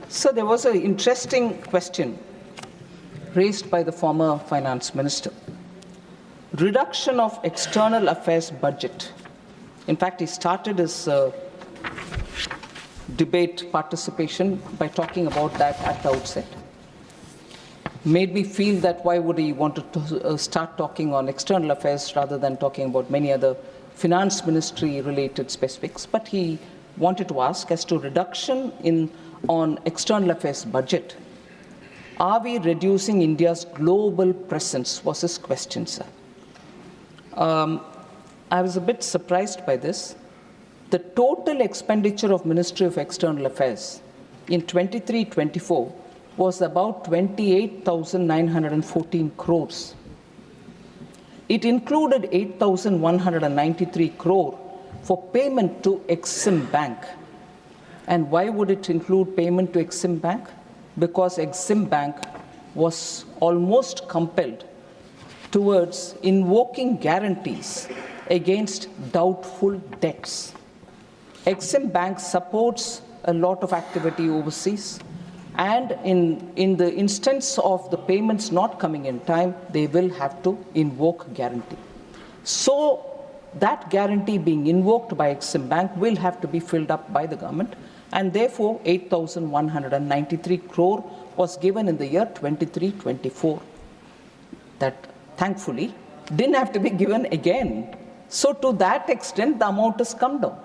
So there was an interesting question raised by the former finance minister. Reduction of external affairs budget. In fact, he started his debate participation by talking about that at the outset. Made me feel that why would he want to start talking on external affairs rather than talking about many other finance ministry related specifics. But he wanted to ask as to reduction on external affairs budget. Are we reducing India's global presence? Was his question, sir. I was a bit surprised by this. The total expenditure of Ministry of External Affairs in 23-24 was about 28,914 crores. It included 8,193 crore for payment to Exim Bank. And why would it include payment to Exim Bank? Because Exim Bank was almost compelled towards invoking guarantees against doubtful debts. Exim Bank supports a lot of activity overseas, and in the instance of the payments not coming in time, they will have to invoke guarantee. So that guarantee being invoked by Exim Bank will have to be filled up by the government, and therefore 8,193 crore was given in the year 23-24. That thankfully didn't have to be given again. So to that extent, the amount has come down.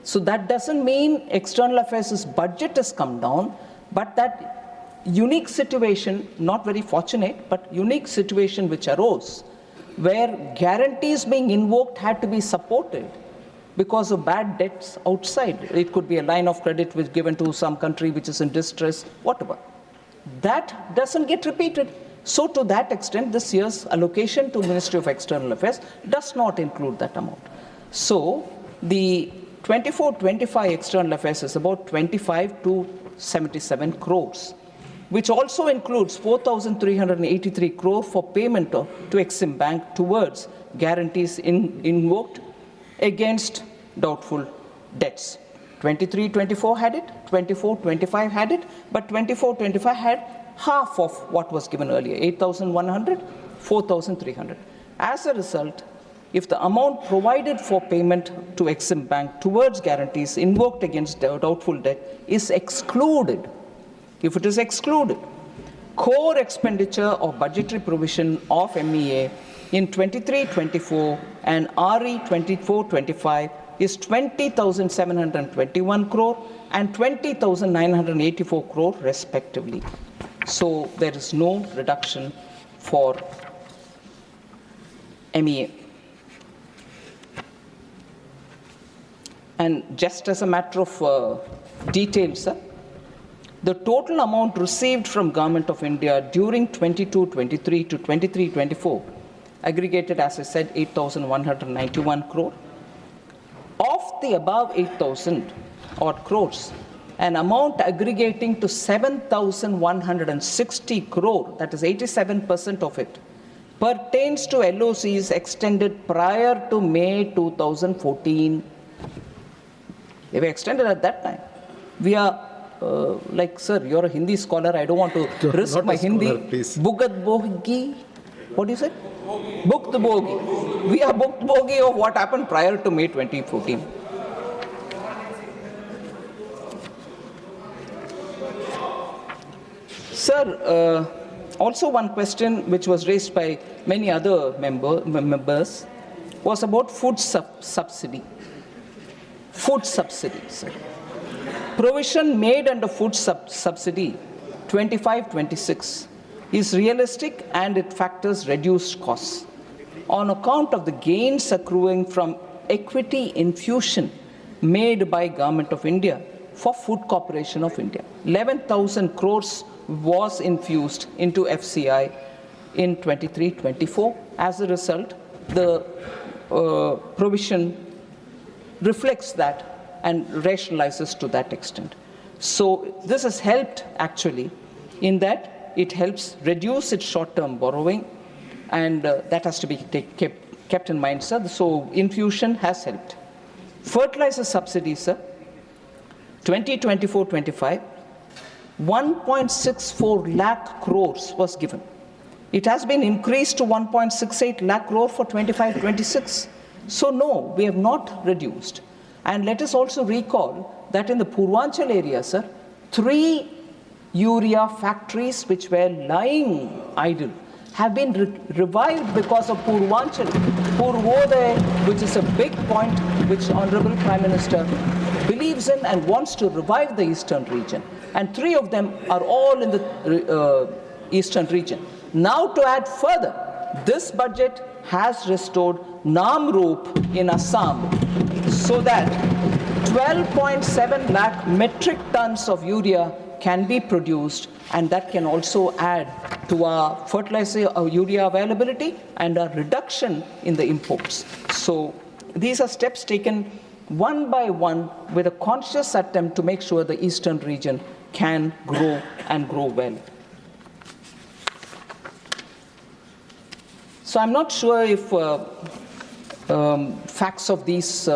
So that doesn't mean external affairs budget has come down, but that unique situation, not very fortunate, but unique situation which arose, where guarantees being invoked had to be supported because of bad debts outside. It could be a line of credit which given to some country which is in distress, whatever. That doesn't get repeated. So to that extent, this year's allocation to Ministry of External Affairs does not include that amount. So the 24-25 external affairs is about 25 to 77 crores, which also includes 4,383 crore for payment to Exim Bank towards guarantees invoked against doubtful debts. 23-24 had it, 24-25 had it, but 24-25 had half of what was given earlier, 8,100, 4,300. As a result, if the amount provided for payment to Exim Bank towards guarantees invoked against doubtful debt is excluded, if it is excluded, core expenditure of budgetary provision of MEA in 23-24 and RE 24-25 is 20,721 crore and 20,984 crore respectively. So there is no reduction for MEA. And just as a matter of detail, sir, the total amount received from Government of India during 22-23 to 23-24 aggregated, as I said, 8,191 crore. Of the above 8,000 odd crores, an amount aggregating to 7,160 crore, that is 87% of it, pertains to LOCs extended prior to May 2014. They were extended at that time. We are, like, sir, you're a Hindi scholar. I don't want to risk my Hindi. Bugat bogi. What do you say? Booked bogi. We are booked bogi of what happened prior to May 2014. Sir, also one question which was raised by many other members was about food subsidy. Food subsidy, sir. Provision made under food subsidy 25-26 is realistic and it factors reduced costs on account of the gains accruing from equity infusion made by Government of India for Food Corporation of India. 11,000 crores was infused into FCI in 23-24. As a result, the provision reflects that and rationalizes to that extent. So this has helped actually in that it helps reduce its short-term borrowing, and that has to be kept in mind, sir. So infusion has helped. Fertilizer subsidies, sir, 2024-25, 1.64 lakh crores was given. It has been increased to 1.68 lakh crore for 25-26. So no, we have not reduced. And let us also recall that in the Purvanchal area, sir, 3 urea factories which were lying idle have been revived because of Purvanchal, Purvodaya, which is a big point which Honorable Prime Minister believes in and wants to revive the eastern region. And 3 of them are all in the eastern region. Now to add further, this budget has restored Namrup in Assam so that 12.7 lakh metric tons of urea can be produced, and that can also add to our fertilizer urea availability and a reduction in the imports. So these are steps taken one by one with a conscious attempt to make sure the eastern region can grow and grow well. So I'm not sure if facts of these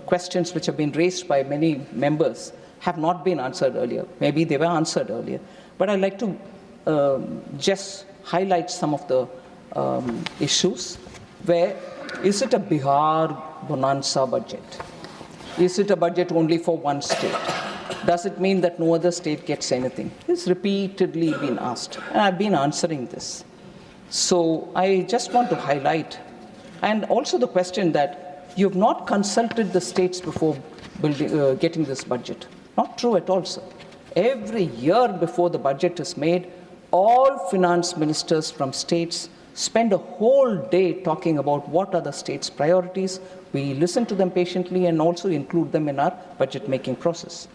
questions which have been raised by many members have not been answered earlier. Maybe they were answered earlier. But I'd like to just highlight some of the issues where is it a Bihar bonanza budget? Is it a budget only for one state? Does it mean that no other state gets anything? It's repeatedly been asked, and I've been answering this. So I just want to highlight, and also the question that you've not consulted the states before getting this budget. Not true at all, sir. Every year before the budget is made, all finance ministers from states spend a whole day talking about what are the states' priorities. We listen to them patiently and also include them in our budget making process.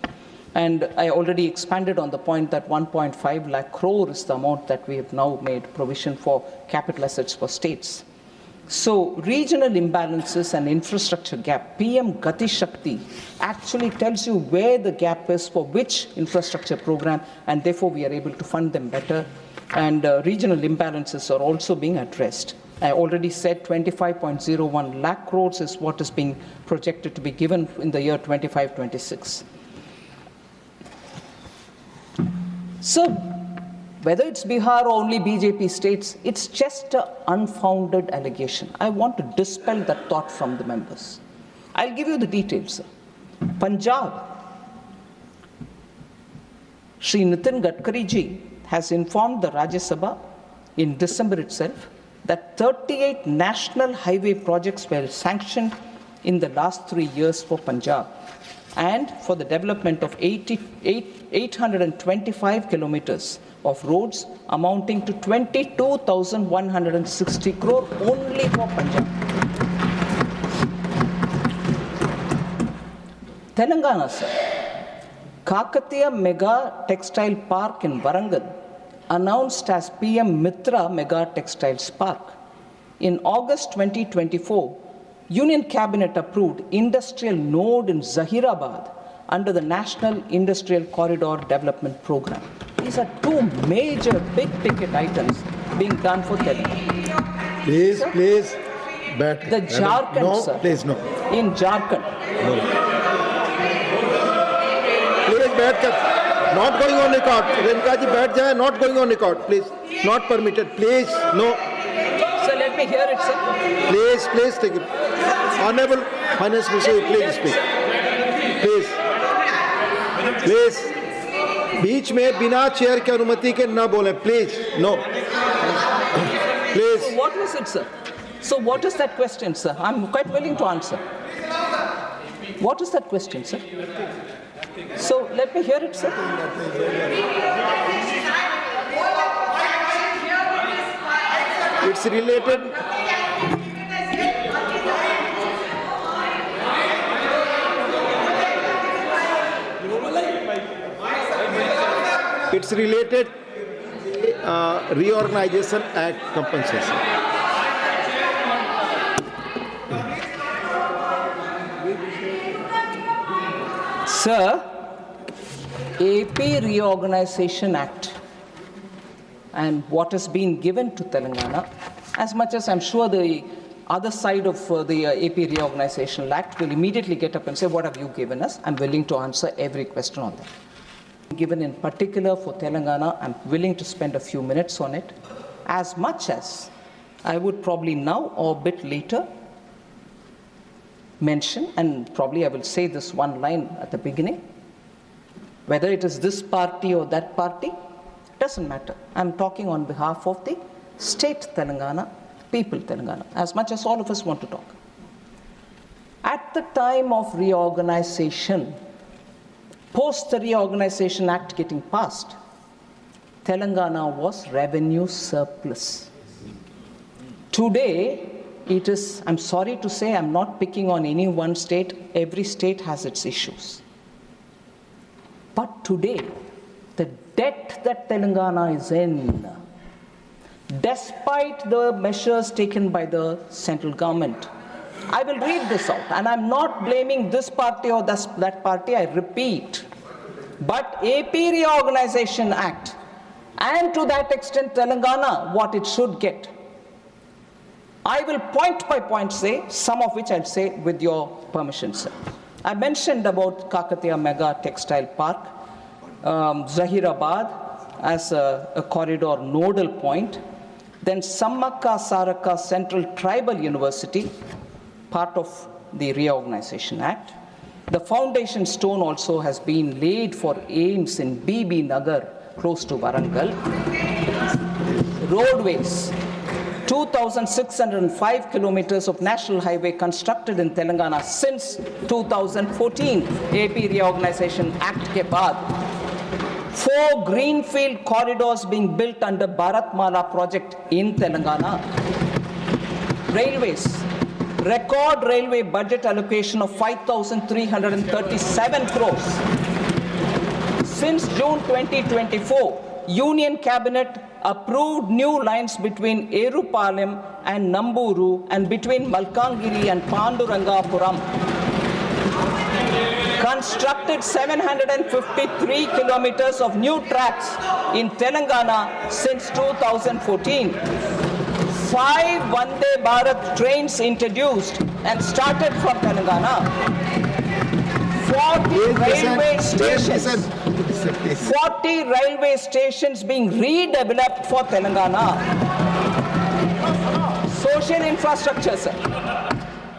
And I already expanded on the point that 1.5 lakh crore is the amount that we have now made provision for capital assets for states. So regional imbalances and infrastructure gap, PM Gati Shakti actually tells you where the gap is for which infrastructure program, and therefore we are able to fund them better. And regional imbalances are also being addressed. I already said 25.01 lakh crores is what is being projected to be given in the year 25-26. So whether it's Bihar or only BJP states, it's just an unfounded allegation. I want to dispel that thought from the members. I'll give you the details, sir. Punjab, Shri Nitin Gadkari ji has informed the Rajya Sabha in December itself that 38 national highway projects were sanctioned in the last 3 years for Punjab, and for the development of 825 kilometers of roads amounting to 22,160 crore only for Punjab. Telangana, sir. Kakatiya Mega Textile Park in Warangal, announced as PM Mitra Mega Textiles Park. In August 2024, Union Cabinet approved industrial node in Zahirabad under the National Industrial Corridor Development Program. These are 2 major big-ticket items being done for Telangana. Please, sir? Please, back. The Jharkhand, no, sir. Please, no. In Jharkhand. No. Please, back. Not going on record. Renuka ji, back jaya. Not going on record. Please, not permitted. Please, no. Sir, let me hear it, sir. Please, take it. Honorable Finance Minister, please speak. Please. बीच में बिना chair की अनुमति के न बोले, please no please. So what was it, sir? So what is that question, sir? I'm quite willing to answer. What is that question, sir? So let me hear it, sir. It's related. It's related Reorganization Act compensation. Sir, AP Reorganization Act and what has been given to Telangana, as much as I'm sure the other side of the AP Reorganization Act will immediately get up and say, what have you given us? I'm willing to answer every question on that. given in particular for Telangana, I'm willing to spend a few minutes on it, as much as I would probably now or a bit later mention, and probably I will say this one line at the beginning, whether it is this party or that party, doesn't matter. I'm talking on behalf of the state Telangana, people Telangana, as much as all of us want to talk. At the time of reorganization, post the Reorganization Act getting passed, Telangana was revenue surplus. Today, it is, I'm sorry to say, I'm not picking on any one state. Every state has its issues. But today, the debt that Telangana is in, despite the measures taken by the central government, I will read this out, and I'm not blaming this party or that party, I repeat. But AP Reorganization Act, and to that extent Telangana, what it should get. I will point by point say, some of which I'll say with your permission, sir. I mentioned about Kakatiya Mega Textile Park, Zahirabad as a corridor nodal point, then Samakka Saraka Central Tribal University, part of the Reorganization Act. The foundation stone also has been laid for AIMS in BB Nagar, close to Warangal. Roadways, 2,605 kilometers of national highway constructed in Telangana since 2014, AP Reorganization Act ke baad. 4 greenfield corridors being built under Bharatmala project in Telangana. Railways, record railway budget allocation of 5,337 crores. Since June 2024, Union Cabinet approved new lines between Erupalayam and Namburu and between Malkangiri and Pandurangapuram. Constructed 753 kilometers of new tracks in Telangana since 2014. 5 Vande Bharat trains introduced and started from Telangana. 40 railway stations. 40 railway stations being redeveloped for Telangana. Social infrastructure, sir.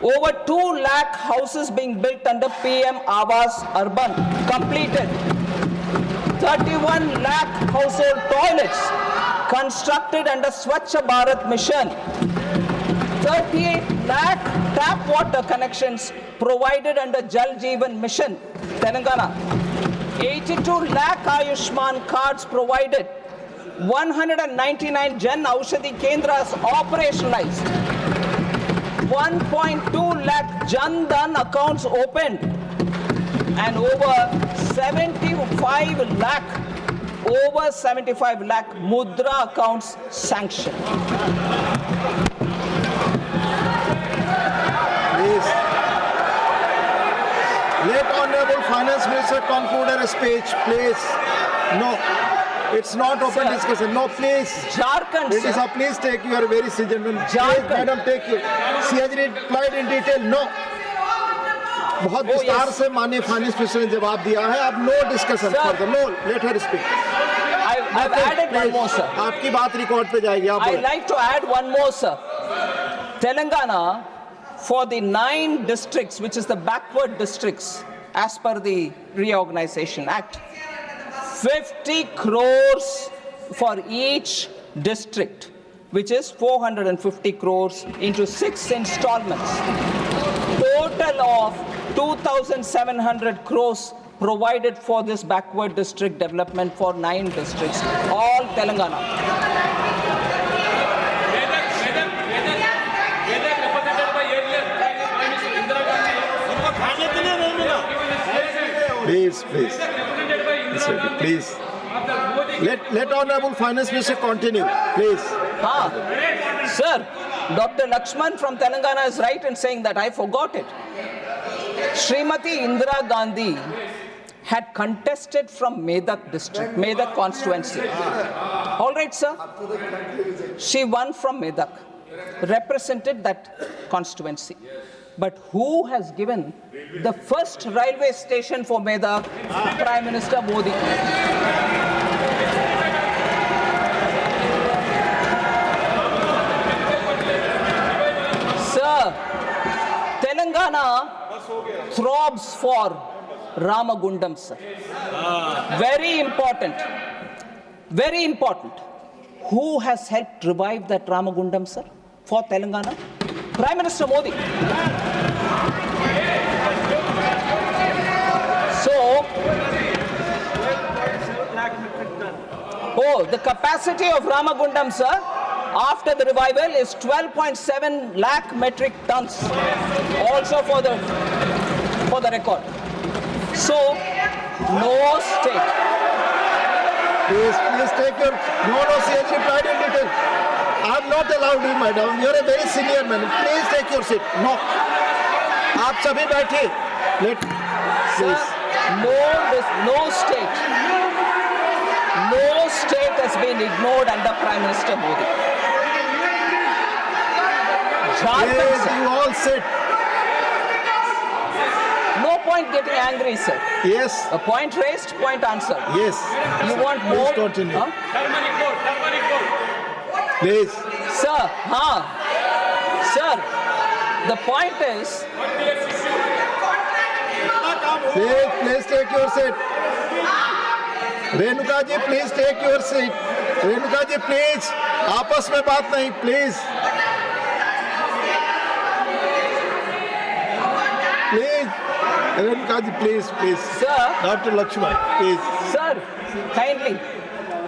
Over 2 lakh houses being built under PM Awas Urban, completed. 31 lakh household toilets constructed under Swachh Bharat mission. 38 lakh tap water connections provided under Jal Jeevan mission, Telangana. 82 lakh Ayushman cards provided. 199 Jan Aushadhi Kendras operationalized. 1.2 lakh Jan Dhan accounts opened. And over 75 lakh Mudra accounts sanctioned. Please. Let Honorable Finance Minister conclude her speech, please. No, it's not open discussion. No, please. Jharkhand, it is a please take your very gentleman. Please, madam, take you. She has replied in detail. No. बहुत विस्तार से माननीय finance minister ने जवाब दिया है. अब no discussion further. No, let her speak. I've added one more, sir. आपकी बात रिकॉर्ड पे जाएगी. I'd like to add one more, sir. Telangana, for the 9 districts, which is the backward districts, as per the Reorganization Act, 50 crores for each district, which is 450 crores into 6 installments. Total of 2,700 crores provided for this backward district development for 9 districts, all Telangana. Please. Please. Let Honorable Finance Minister continue, please. Sir, Dr. Lakshman from Telangana is right in saying that. I forgot it. Srimati Indira Gandhi had contested from Medak district, Medak constituency. All right, sir. She won from Medak, represented that constituency. But who has given the first railway station for Medak? Prime Minister Modi. Sir, Telangana throbs for Ramagundam, sir. Very important. Very important. Who has helped revive that Ramagundam, sir, for Telangana? Prime Minister Modi. So, the capacity of Ramagundam, sir, after the revival is 12.7 lakh metric tons. Also for the record. So, no state. Please take your... No, CH replied in detail. I have not allowed you, madam. You are a very senior man. Please take your seat. No. आप सभी बैठिए. Sir, no state has been ignored under Prime Minister Modi. Please, you all sit. No point getting angry, sir. Yes. A point raised, point answered. Yes. You want more? Please continue. Huh? Please. Sir, Sir, the point is... Please take your seat. Renuka ji, please take your seat. Renuka ji, please. आपस में बात नहीं, please. Please. Renuka ji, please. Sir. Dr. Lakshman, please. Sir, kindly.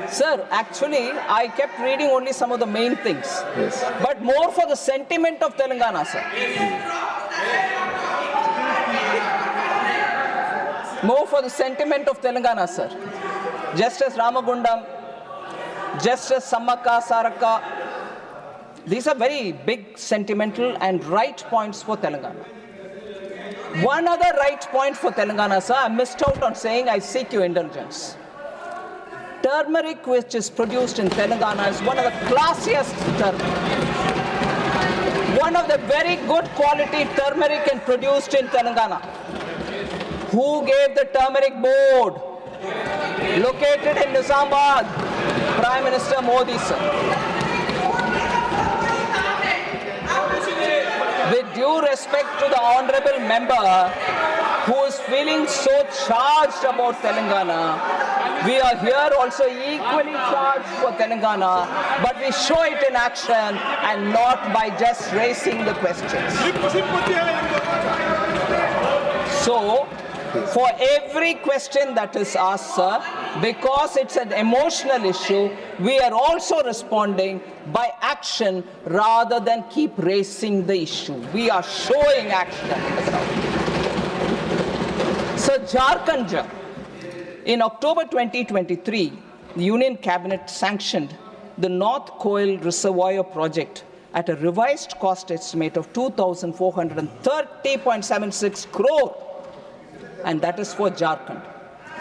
Sir, actually, I kept reading only some of the main things. Yes. But more for the sentiment of Telangana, sir. More for the sentiment of Telangana, sir. Just as Ramagundam, just as Sammaka, Saraka, these are very big sentimental and right points for Telangana. One other right point for Telangana, sir, I missed out on saying, I seek your indulgence. Turmeric which is produced in Telangana is one of the classiest turmeric. One of the very good quality turmeric and produced in Telangana. Who gave the turmeric board? Located in Nizamabad. Prime Minister Modi, sir. With due respect to the honorable member who is feeling so charged about Telangana, we are here also equally charged for Telangana, but we show it in action and not by just raising the questions. So, for every question that is asked, sir, because it's an emotional issue, we are also responding by action rather than keep raising the issue. We are showing action on the ground. So, Jharkhand, in October 2023, the Union Cabinet sanctioned the North Koil Reservoir project at a revised cost estimate of 2,430.76 crore. And that is for Jharkhand.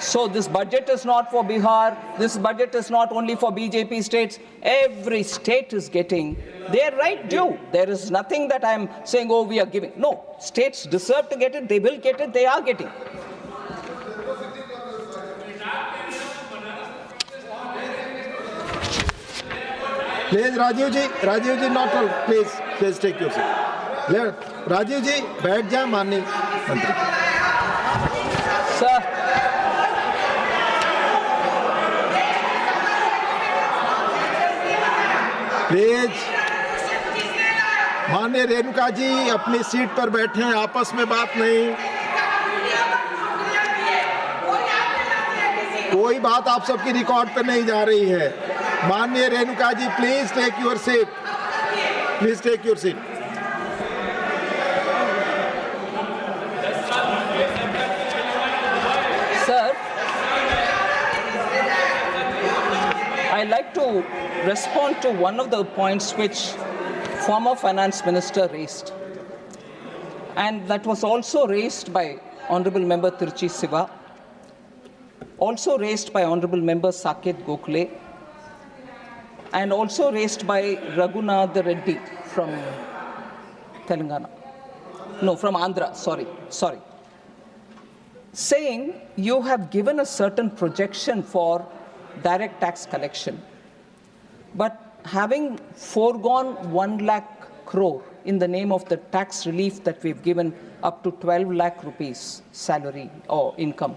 So this budget is not for Bihar. This budget is not only for BJP states. Every state is getting their right due. There is nothing that I'm saying, oh, we are giving. No, states deserve to get it. They will get it. They are getting. Please, Rajiv ji, not all. Please take your seat. Rajiv ji, बैठ जा माननीय मंत्री. Sir. Please माननीय रेणुका जी अपनी seat पर बैठे हैं, आपस में बात नहीं. कोई बात आप सबकी रिकॉर्ड पे नहीं जा रही है. माननीय Renuka ji, please take your seat. Please take your seat. Sir, I'd like to respond to one of the points which former finance minister raised. And that was also raised by Honorable Member Tiruchi Siva, also raised by Honorable Member Saket Gokhale, and also raised by Raghunath Reddy from Telangana. No, from Andhra, sorry. Saying you have given a certain projection for direct tax collection, but having foregone 1 lakh crore in the name of the tax relief that we've given up to 12 lakh rupees salary or income.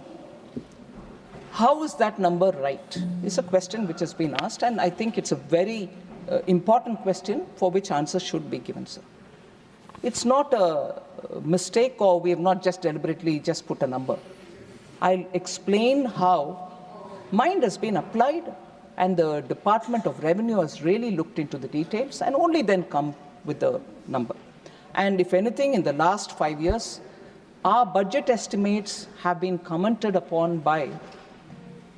How is that number right? It's a question which has been asked, and I think it's a very important question for which answers should be given, sir. It's not a mistake, or we have not just deliberately just put a number. I'll explain how mind has been applied, and the Department of Revenue has really looked into the details and only then come with the number. And if anything, in the last 5 years, our budget estimates have been commented upon by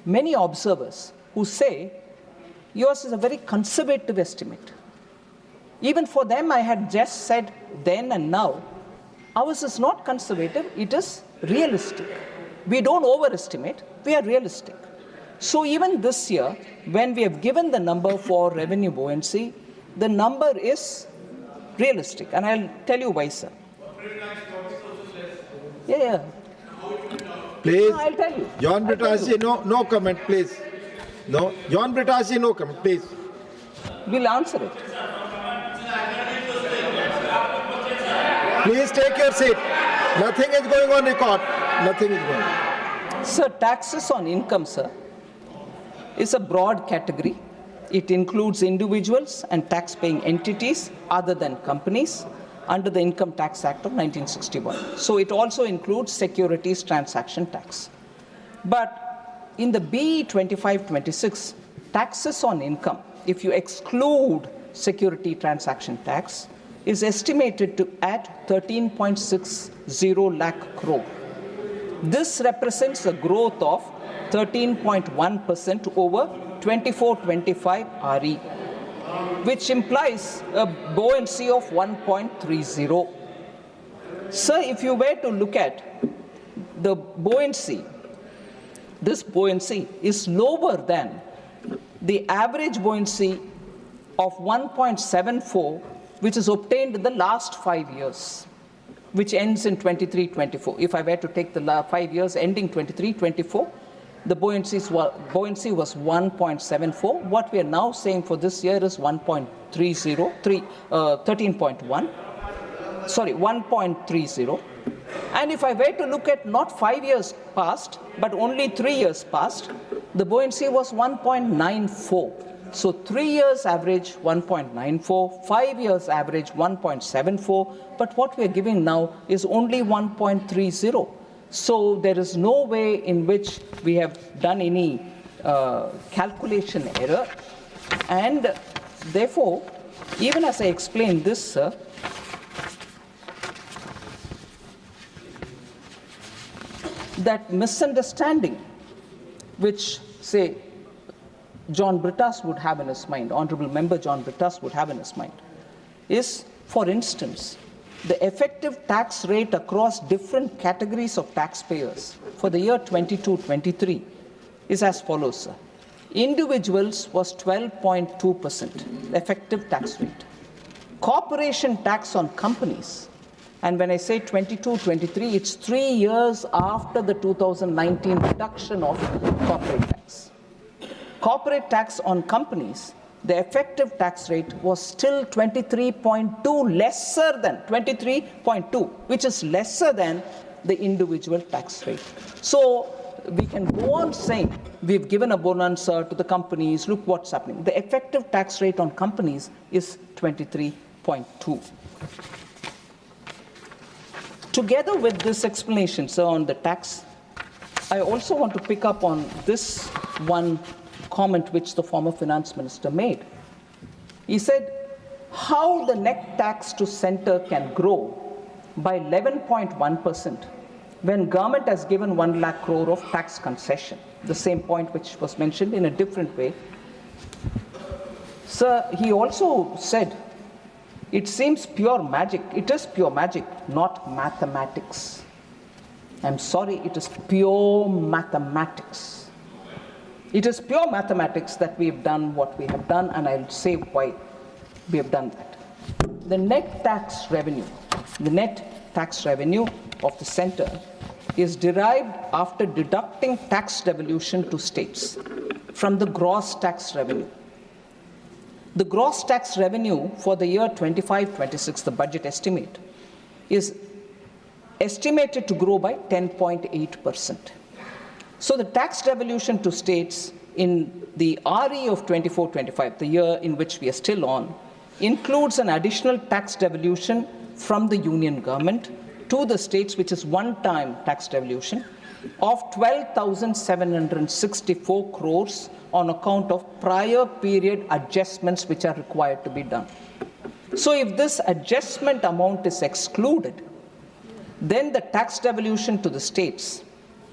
many observers who say yours is a very conservative estimate. Even for them, I had just said then and now, ours is not conservative, it is realistic. We don't overestimate, we are realistic. So even this year, when we have given the number for revenue buoyancy, the number is realistic. And I'll tell you why, sir. Yeah. Please. No, I'll tell you. John Brittashi, no comment, please. No, John Brittashi, no comment, please. We'll answer it. Please take your seat. Nothing is going on record. Nothing is going on. Sir, taxes on income, sir, is a broad category. It includes individuals and tax-paying entities other than companies under the Income Tax Act of 1961. So it also includes securities transaction tax. But in the BE 2526, taxes on income, if you exclude security transaction tax, is estimated to add 13.60 lakh crore. This represents a growth of 13.1% over 24-25 RE, which implies a buoyancy of 1.30. Sir, if you were to look at the buoyancy, this buoyancy is lower than the average buoyancy of 1.74, which is obtained in the last 5 years, which ends in 23-24. If I were to take the 5 years ending 23-24, the buoyancy was 1.74. What we are now saying for this year is 1.30. And if I were to look at not 5 years past, but only 3 years past, the buoyancy was 1.94. So 3 years average 1.94, 5 years average 1.74, but what we are giving now is only 1.30. So there is no way in which we have done any calculation error, and therefore, even as I explained this, sir, that misunderstanding which, say, John Brittas would have in his mind, Honorable Member John Brittas would have in his mind, is, for instance, the effective tax rate across different categories of taxpayers for the year 22-23 is as follows, sir. Individuals was 12.2% effective tax rate. Corporation tax on companies, and when I say 22-23, it's 3 years after the 2019 reduction of corporate tax. Corporate tax on companies, the effective tax rate was still 23.2, lesser than 23.2, which is lesser than the individual tax rate. So we can go on saying we've given a bonanza to the companies, look what's happening. The effective tax rate on companies is 23.2. Together with this explanation, sir, on the tax, I also want to pick up on this one comment which the former finance minister made. He said how the net tax to center can grow by 11.1% when government has given 1 lakh crore of tax concession. The same point which was mentioned in a different way. Sir, he also said it seems pure magic. It is pure magic, not mathematics. I'm sorry, it is pure mathematics. It is pure mathematics that we have done what we have done, and I'll say why we have done that. The net tax revenue, the net tax revenue of the center is derived after deducting tax devolution to states from the gross tax revenue. The gross tax revenue for the year 25-26, the budget estimate, is estimated to grow by 10.8%. So the tax devolution to states in the RE of 24-25, the year in which we are still on, includes an additional tax devolution from the union government to the states, which is one-time tax devolution, of 12,764 crores on account of prior period adjustments which are required to be done. So if this adjustment amount is excluded, then the tax devolution to the states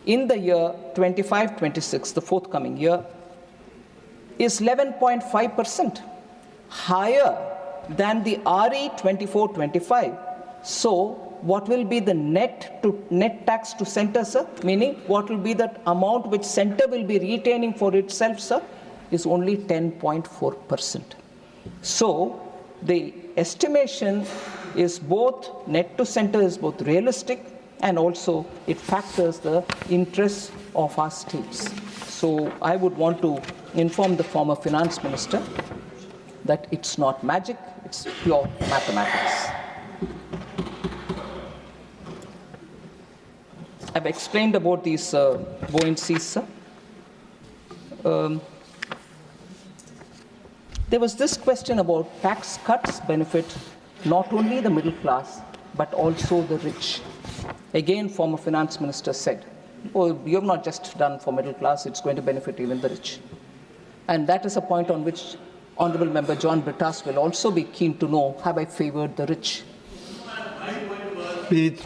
in the year 25-26, the forthcoming year, is 11.5%, higher than the RE 24-25. So what will be the net tax to center, sir? Meaning, what will be that amount which center will be retaining for itself, sir? Is only 10.4%. So the estimation is both, net to center is both realistic and also it factors the interests of our states. So I would want to inform the former finance minister that it's not magic, it's pure mathematics. I've explained about these buoyancies, sir. There was this question about tax cuts benefit not only the middle class, but also the rich. Again, former finance minister said, oh, you have not just done for middle class, it's going to benefit even the rich. And that is a point on which Honorable Member John Brittas will also be keen to know, have I favored the rich? Please.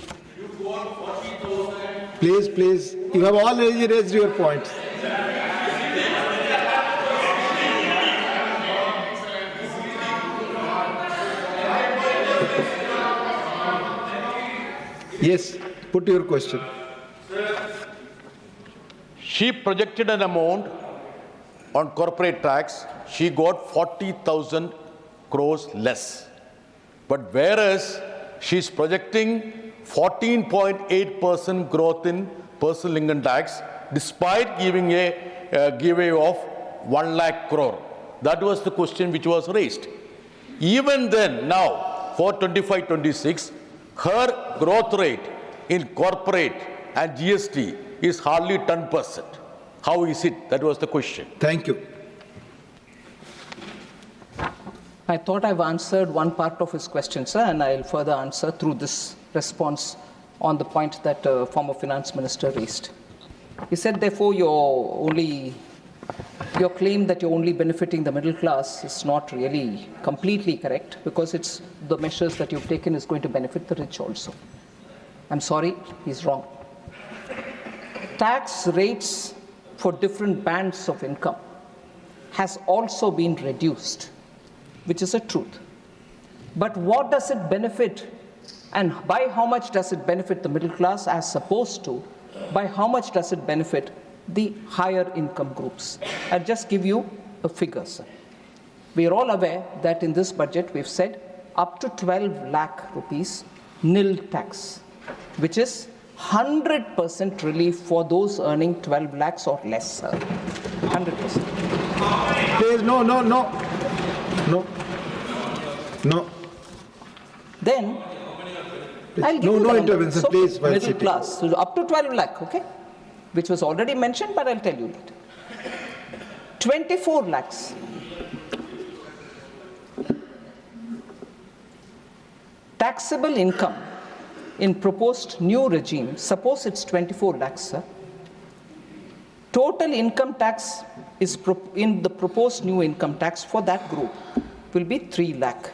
Please, you have already raised your points. Yes, put your question. She projected an amount on corporate tax. She got 40,000 crores less. But whereas she's projecting 14.8% growth in personal income tax, despite giving a giveaway of 1 lakh crore. That was the question which was raised. Even then, now, for 25-26, her growth rate in corporate and GST is hardly 10%. How is it? That was the question. Thank you. I thought I've answered one part of his question, sir, and I'll further answer through this response on the point that former finance minister raised. He said, therefore, your claim that you're only benefiting the middle class is not really completely correct, because it's the measures that you've taken is going to benefit the rich also. I'm sorry, he's wrong. Tax rates for different bands of income has also been reduced, which is a truth. But what does it benefit, and by how much does it benefit the middle class as opposed to by how much does it benefit the higher income groups? I'll just give you a figure, sir. We are all aware that in this budget we've said up to 12 lakh rupees nil tax, which is 100% relief for those earning 12 lakhs or less, sir. 100%. Please, no. Then, I'll give you no the intervention, so, please. Middle class, so up to 12 lakh, okay? Which was already mentioned, but I'll tell you later. 24 lakhs. Taxable income in proposed new regime, suppose it's 24 lakhs, sir. Total income tax is in the proposed new income tax for that group will be 3 lakh.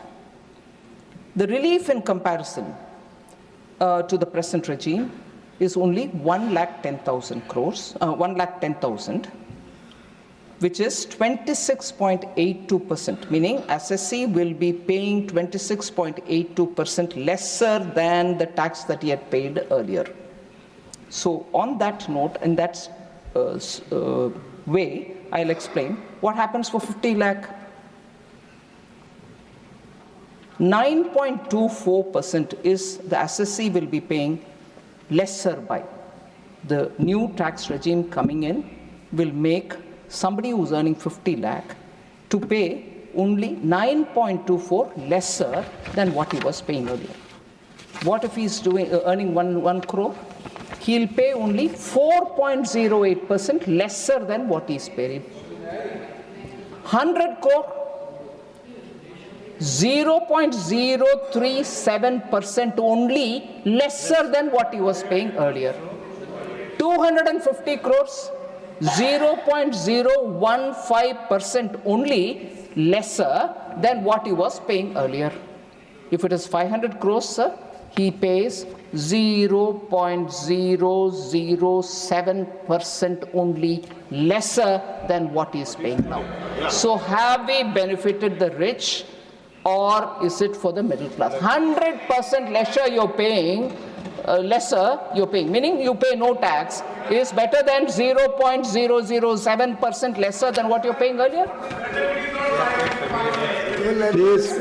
The relief in comparison to the present regime is only 1,10,000 crores, 1,10,000, which is 26.82%, meaning SSC will be paying 26.82% lesser than the tax that he had paid earlier. So on that note, in that way, I'll explain what happens for 50 lakh. 9.24% is the assessee will be paying lesser by. The new tax regime coming in will make somebody who's earning 50 lakh to pay only 9.24 lesser than what he was paying earlier. What if he's earning 1 crore? He'll pay only 4.08% lesser than what he's paid. 100 crore, 0.037% only lesser than what he was paying earlier. 250 crores, 0.015% only lesser than what he was paying earlier. If it is 500 crores, sir, he pays 0.007% only lesser than what he is paying now. So have we benefited the rich, or is it for the middle class? 100% lesser you're paying, meaning you pay no tax, is better than 0.007% lesser than what you're paying earlier? Please.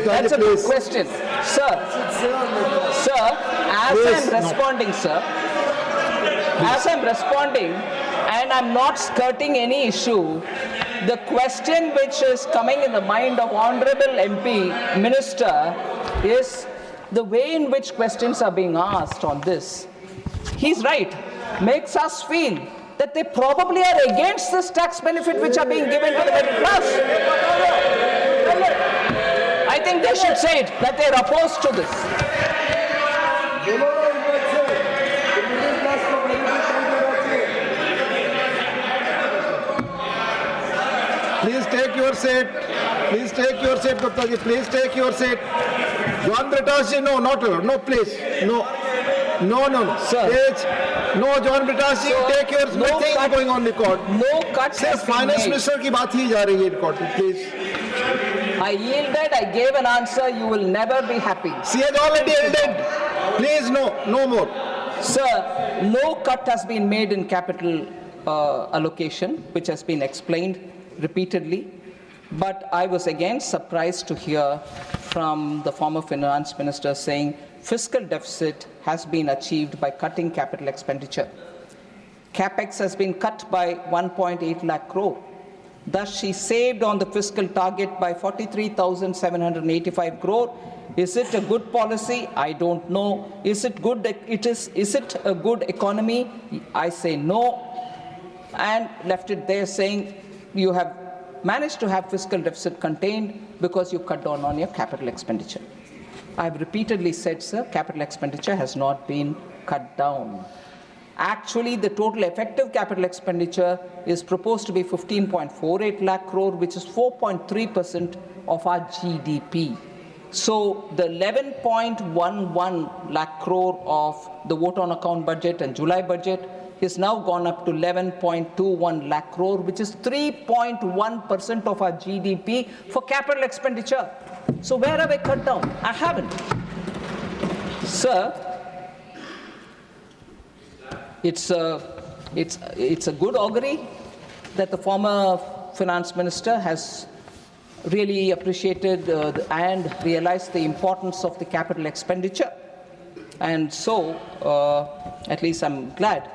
That's a good question. Sir, as I'm responding, and I'm not skirting any issue, the question which is coming in the mind of Honorable MP Minister is the way in which questions are being asked on this. He's right, makes us feel that they probably are against this tax benefit which are being given to the middle class. I think they should say it, that they're opposed to this. Please take your seat. Please take your seat, Gupta ji. Please take your seat. John Britash ji, no, not her. No, please. No. Sir. Please. No, John Britash ji, take your seat. Nothing is going on record. No cuts Sirs, finance minister की बात ही जा रही है record में, please. I yielded, I gave an answer, you will never be happy. She has already yielded. Please, no more. Sir, no cut has been made in capital allocation, which has been explained repeatedly. But I was again surprised to hear from the former finance minister saying fiscal deficit has been achieved by cutting capital expenditure. Capex has been cut by 1.8 lakh crore. Thus, she saved on the fiscal target by 43,785 crore. Is it a good policy? I don't know. Is it good? Is it a good economy? I say no. And left it there saying you have managed to have fiscal deficit contained because you cut down on your capital expenditure. I have repeatedly said, sir, capital expenditure has not been cut down. Actually, the total effective capital expenditure is proposed to be 15.48 lakh crore, which is 4.3% of our GDP. So the 11.11 lakh crore of the vote on account budget and July budget is now gone up to 11.21 lakh crore, which is 3.1% of our GDP for capital expenditure. So where have I cut down? I haven't. Sir, it's a good augury that the former finance minister has really appreciated and realized the importance of the capital expenditure. And so, at least I'm glad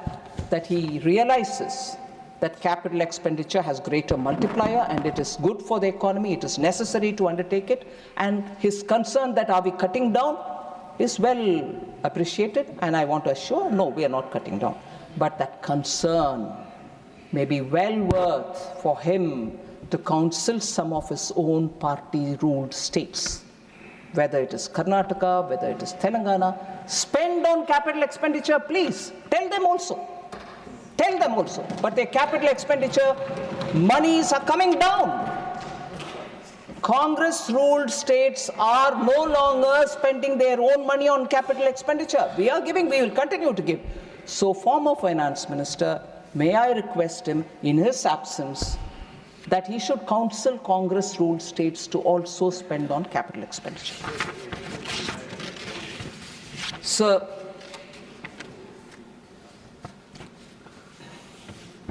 that he realizes that capital expenditure has greater multiplier and it is good for the economy, it is necessary to undertake it, and his concern that are we cutting down is well appreciated, and I want to assure, no, we are not cutting down. But that concern may be well worth for him to counsel some of his own party-ruled states, whether it is Karnataka, whether it is Telangana. Spend on capital expenditure, please. Tell them also. Tell them also. But their capital expenditure monies are coming down. Congress-ruled states are no longer spending their own money on capital expenditure. We are giving, we will continue to give. So, former finance minister, may I request him, in his absence, that he should counsel Congress-ruled states to also spend on capital expenditure. Sir,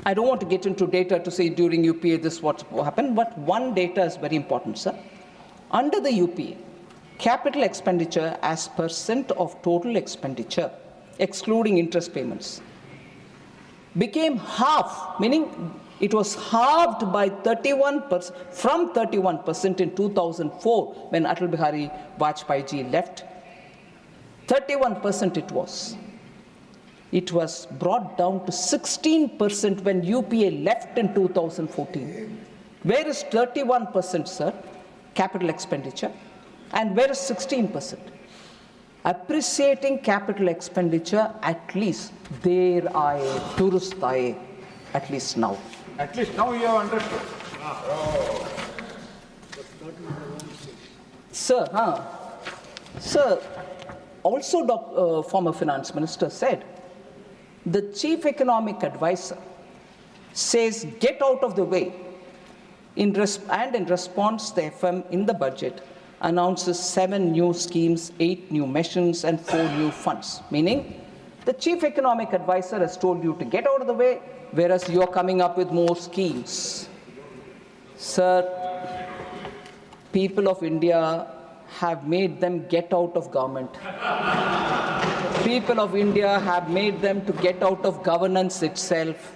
I don't want to get into data to say during UPA this what happened, but one data is very important, sir. Under the UPA, capital expenditure as percent of total expenditure, excluding interest payments, became half, meaning it was halved by 31%, from 31% in 2004 when Atal Bihari Vajpayee ji left. 31% it was. It was brought down to 16% when UPA left in 2014. Where is 31%, sir, capital expenditure? And where is 16%? Appreciating capital expenditure, at least there are tourist eye, at least now. At least now you have understood. Sir, also former finance minister said, the chief economic advisor says, get out of the way. In response, the FM in the budget announces 7 new schemes, 8 new missions, and 4 new funds. Meaning, the chief economic advisor has told you to get out of the way, whereas you are coming up with more schemes. Sir, people of India have made them get out of government. People of India have made them to get out of governance itself.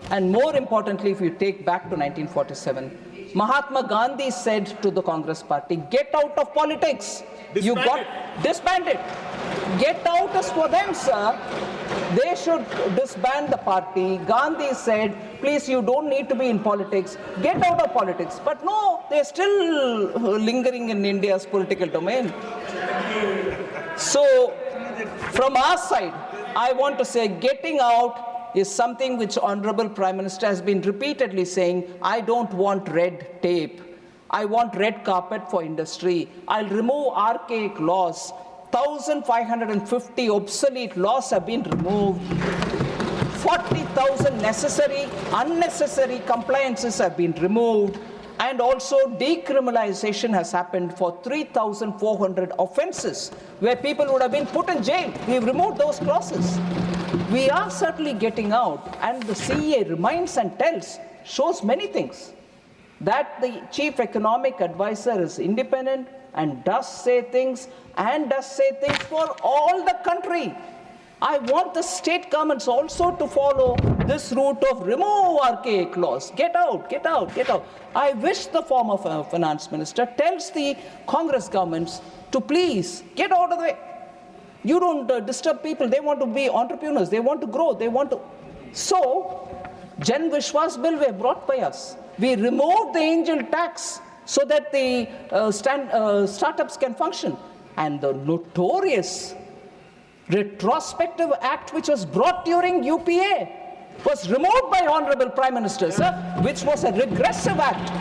And more importantly, if you take back to 1947, Mahatma Gandhi said to the Congress party, get out of politics. You got disbanded. Get out is for them, sir. They should disband the party. Gandhi said, please, you don't need to be in politics. Get out of politics. But no, they're still lingering in India's political domain. So, from our side, I want to say getting out is something which Honorable Prime Minister has been repeatedly saying, I don't want red tape. I want red carpet for industry. I'll remove archaic laws. 1,550 obsolete laws have been removed. 40,000 necessary, unnecessary compliances have been removed. And also decriminalization has happened for 3,400 offenses where people would have been put in jail. We've removed those clauses. We are certainly getting out, and the CEA reminds and tells, shows many things. That the chief economic advisor is independent and does say things for all the country. I want the state governments also to follow this route of remove archaic laws. Get out, get out, get out. I wish the former finance minister tells the Congress governments to please get out of the way. You don't disturb people. They want to be entrepreneurs. They want to grow. They want to. So, Jan Vishwas bill were brought by us. We removed the angel tax so that the startups can function. And the notorious retrospective act which was brought during UPA was removed by Honorable Prime Minister, sir, which was a regressive act.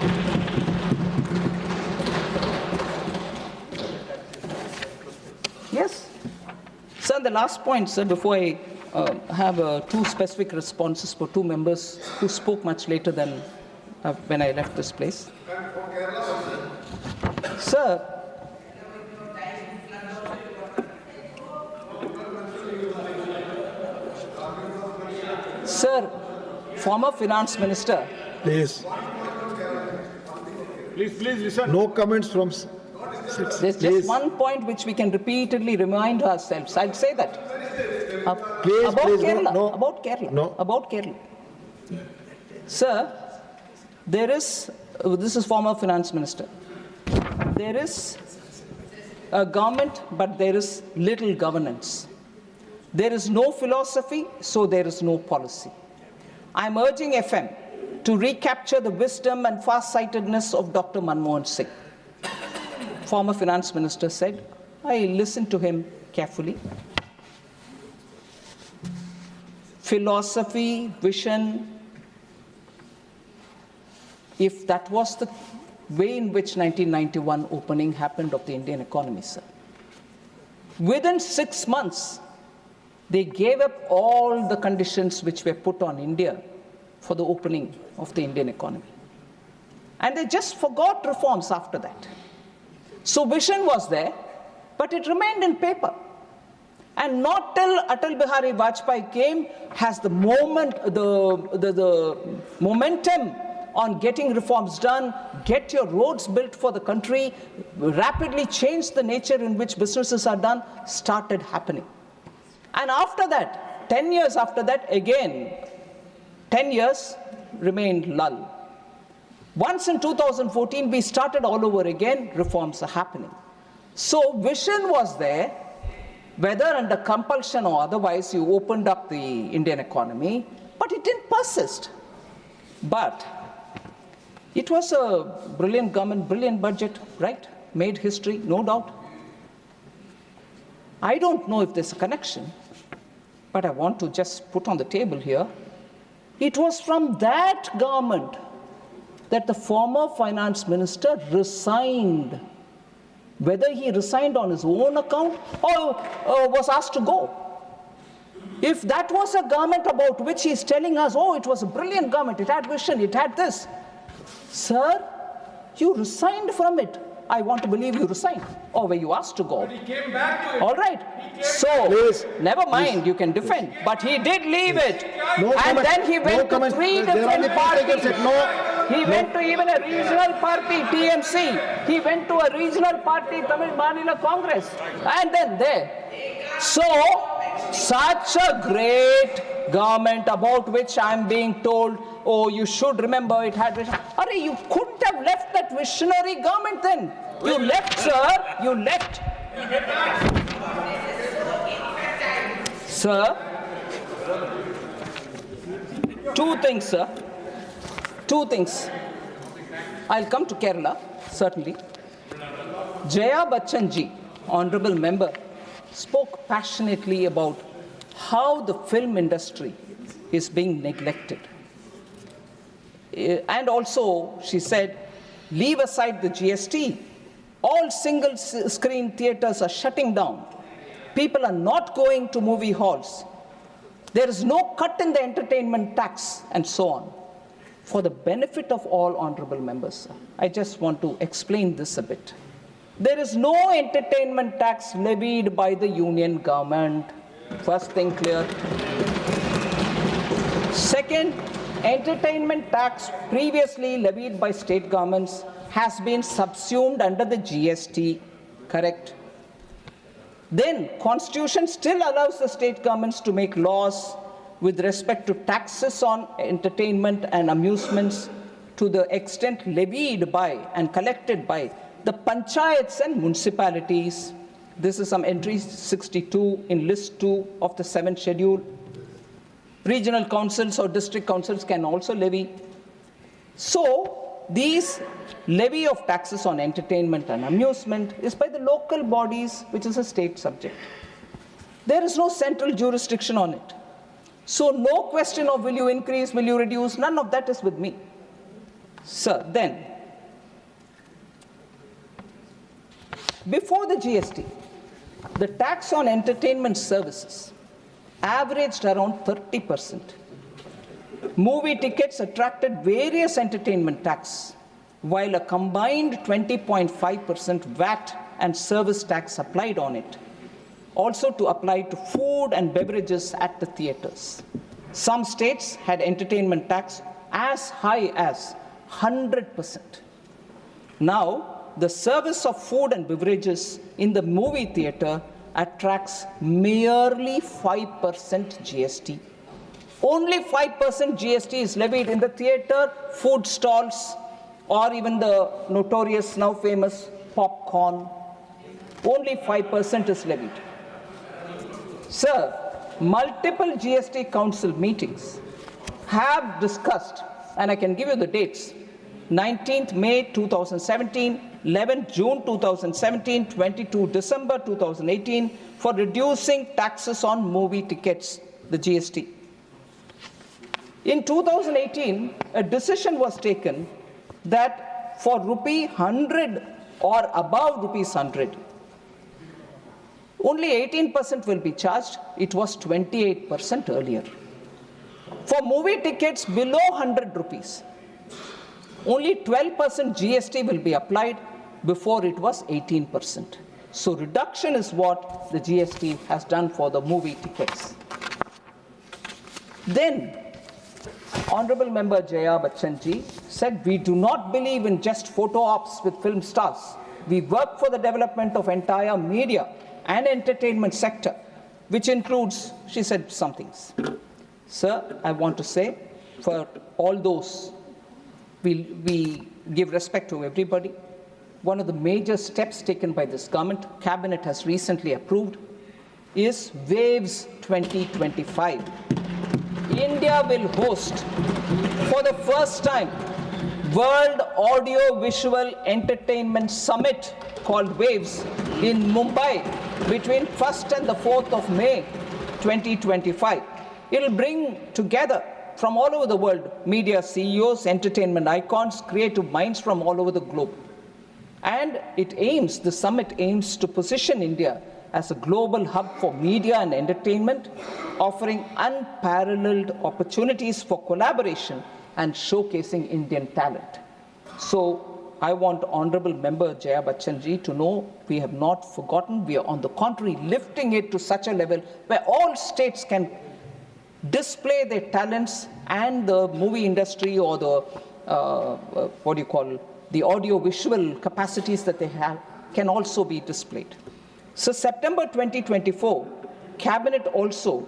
Yes. Sir, the last point, sir, before I have 2 specific responses for 2 members who spoke much later than when I left this place. Sir, former finance minister. Please. Please listen. No comments from. There's just one point which we can repeatedly remind ourselves. I'll say that. About Kerala. No. About Kerala. No. About Kerala. Sir, there is, this is former finance minister. There is a government, but there is little governance. There is no philosophy, so there is no policy. I'm urging FM to recapture the wisdom and far-sightedness of Dr. Manmohan Singh. Former finance minister said, I listened to him carefully. Philosophy, vision, if that was the way in which 1991 opening happened of the Indian economy, sir. Within 6 months, they gave up all the conditions which were put on India for the opening of the Indian economy. And they just forgot reforms after that. So vision was there, but it remained in paper. And not till Atal Bihari Vajpayee came has the momentum on getting reforms done, get your roads built for the country, rapidly change the nature in which businesses are done, started happening. And after that, 10 years after that, again, 10 years remained lull. Once in 2014, we started all over again, reforms are happening. So vision was there, whether under compulsion or otherwise, you opened up the Indian economy, but it didn't persist. But it was a brilliant government, brilliant budget, right? Made history, no doubt. I don't know if there's a connection, but I want to just put on the table here. It was from that government that the former finance minister resigned. Whether he resigned on his own account or was asked to go. If that was a government about which he's telling us, oh, it was a brilliant government, it had vision, it had this. Sir, you resigned from it. I want to believe you resigned. Or were you asked to go? But he came back to it. All right. So, never mind, you can defend. But he did leave it. No and comment. then he went No to three comment. different parties. He No. went to even a regional party, TMC. He went to a regional party, Tamil Manila Congress. And then there. So, such a great government about which I'm being told, oh, you should remember it had vision. Arey, you couldn't have left that visionary government then. You left, sir. You left. Sir, two things, sir. Two things. I'll come to Kerala, certainly. Jaya Bachchan ji, honorable member, spoke passionately about how the film industry is being neglected. And also, she said, leave aside the GST. All single screen theaters are shutting down. People are not going to movie halls. There is no cut in the entertainment tax, and so on. For the benefit of all honorable members, I just want to explain this a bit. There is no entertainment tax levied by the union government. First thing clear. Second, entertainment tax previously levied by state governments has been subsumed under the GST, correct? Then, Constitution still allows the state governments to make laws with respect to taxes on entertainment and amusements to the extent levied by and collected by the panchayats and municipalities. This is some entry 62 in list 2 of the 7th schedule. Regional councils or district councils can also levy. So, these levy of taxes on entertainment and amusement is by the local bodies, which is a state subject. There is no central jurisdiction on it. So no question of will you increase, will you reduce, none of that is with me. Sir, then, before the GST, the tax on entertainment services averaged around 30%. Movie tickets attracted various entertainment tax, while a combined 20.5% VAT and service tax applied on it. Also to apply to food and beverages at the theaters. Some states had entertainment tax as high as 100%. Now, the service of food and beverages in the movie theater attracts merely 5% GST. Only 5% GST is levied in the theater, food stalls, or even the notorious, now famous popcorn. Only 5% is levied. Sir, multiple GST council meetings have discussed, and I can give you the dates, 19th May 2017, 11th June 2017, 22 December 2018, for reducing taxes on movie tickets, the GST. In 2018, a decision was taken that for rupee 100 or above rupees 100, only 18% will be charged. It was 28% earlier. For movie tickets below 100 rupees, only 12% GST will be applied. Before it was 18%. So reduction is what the GST has done for the movie tickets. Then, Honorable Member Jaya Bachchan ji said, we do not believe in just photo ops with film stars. We work for the development of entire media and entertainment sector, which includes, she said some things. Sir, I want to say, for all those, we give respect to everybody. One of the major steps taken by this government, Cabinet has recently approved, is Waves 2025. India will host, for the first time, World Audio Visual Entertainment Summit called Waves in Mumbai between 1st and the 4th of May 2025. It will bring together from all over the world media CEOs, entertainment icons, creative minds from all over the globe. And the summit aims to position India as a global hub for media and entertainment, offering unparalleled opportunities for collaboration and showcasing Indian talent. So I want Honorable Member Jaya Bachchan ji to know we have not forgotten. We are on the contrary lifting it to such a level where all states can display their talents, and the movie industry or the, the audio-visual capacities that they have can also be displayed. So September 2024, Cabinet also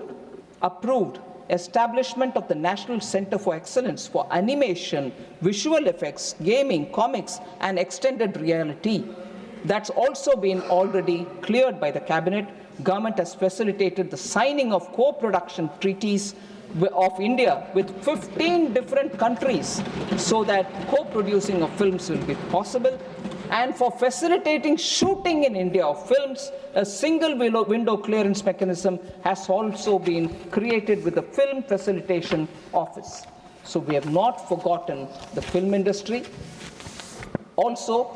approved establishment of the National Center for Excellence for Animation, Visual Effects, Gaming, Comics, and Extended Reality. That's also been already cleared by the Cabinet. Government has facilitated the signing of co-production treaties of India with 15 different countries so that co-producing of films will be possible. And for facilitating shooting in India of films, a single window clearance mechanism has also been created with the Film Facilitation Office. So we have not forgotten the film industry. Also,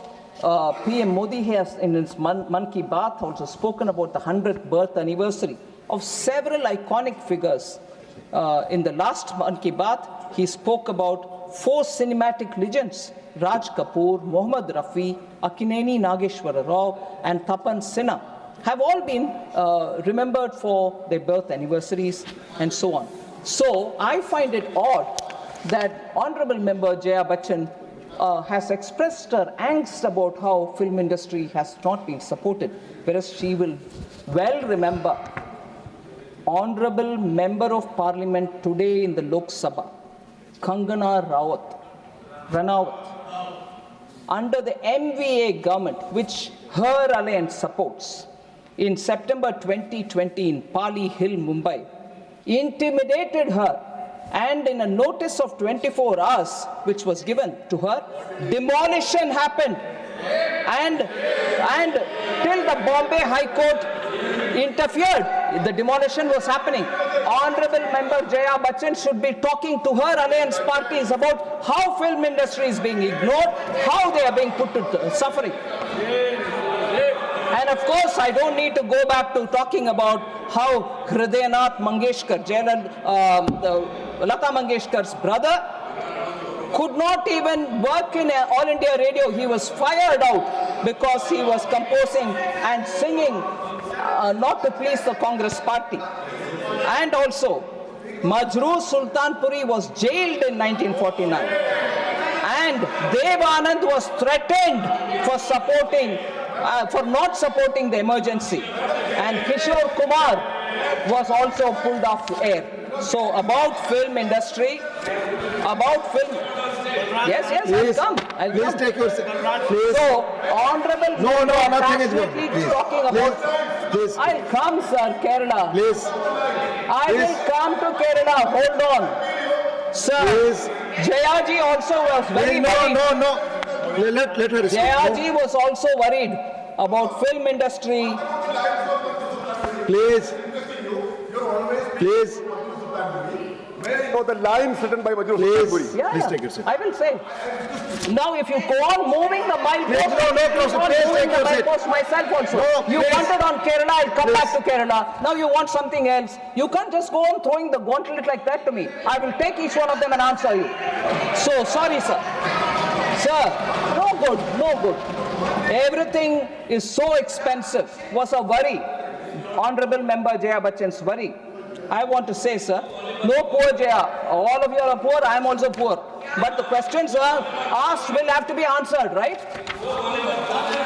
PM Modi has in his Man Ki Baat also spoken about the 100th birth anniversary of several iconic figures. In the last Man Ki Baat, he spoke about 4 cinematic legends: Raj Kapoor, Mohammad Rafi, Akineni Nageshwara Rao, and Tapan Sinha have all been remembered for their birth anniversaries and so on. So I find it odd that Honorable Member Jaya Bachchan has expressed her angst about how film industry has not been supported, whereas she will well remember Honorable Member of Parliament today in the Lok Sabha, Kangana Ranaut, under the MVA government, which her alliance supports, in September 2020 in Pali Hill, Mumbai, intimidated her, and in a notice of 24 hours, which was given to her, demolition happened. And till the Bombay High Court interfered, the demolition was happening. Honorable Member Jaya Bachchan should be talking to her alliance parties about how film industry is being ignored, how they are being put to suffering. And of course, I don't need to go back to talking about how Hridayanath Mangeshkar, Lata Mangeshkar's brother, could not even work in All India Radio. He was fired out because he was composing and singing not to please the Congress party. And also, Majroor Sultanpuri was jailed in 1949. And Dev Anand was threatened for not supporting the emergency. And Kishore Kumar was also pulled off the air. So about film industry, yes, I'll come. Please take your seat. Please. So, Honorable No, nothing is going. Please. Talking about. Please. I'll come, sir, Kerala. Please. I will come to Kerala. Hold on. Sir, Please. Jayaji also was very worried. No. Let her speak. Jayaji was also worried about film industry. Please. So the lines written by Majroor Please. Sultanpuri. Please take your seat. I will say. Now, if you go on moving the milepost, myself also. You wanted on Kerala, I'll come back to Kerala. Now you want something else. You can't just go on throwing the gauntlet like that to me. I will take each one of them and answer you. So, sorry, sir. Sir, no good, no good. Everything is so expensive was a worry. Honorable Member Jaya Bachchan's worry. I want to say, sir, no poor Jaya. All of you are poor, I am also poor. But the questions are asked will have to be answered, right?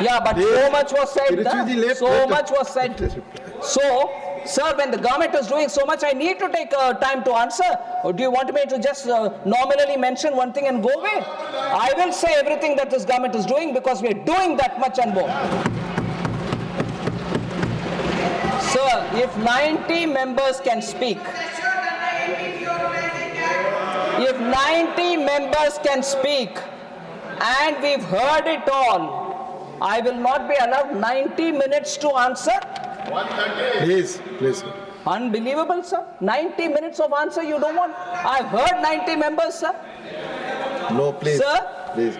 Yeah, but so much was said. So much was said. So, sir, when the government is doing so much, I need to take time to answer. Or do you want me to just nominally mention one thing and go away? I will say everything that this government is doing because we are doing that much and more. Sir, if 90 members can speak, if 90 members can speak, and we've heard it all, I will not be allowed 90 minutes to answer. Please, please. Unbelievable, sir. 90 minutes of answer you don't want. I've heard 90 members, sir. No, please. Sir? Please.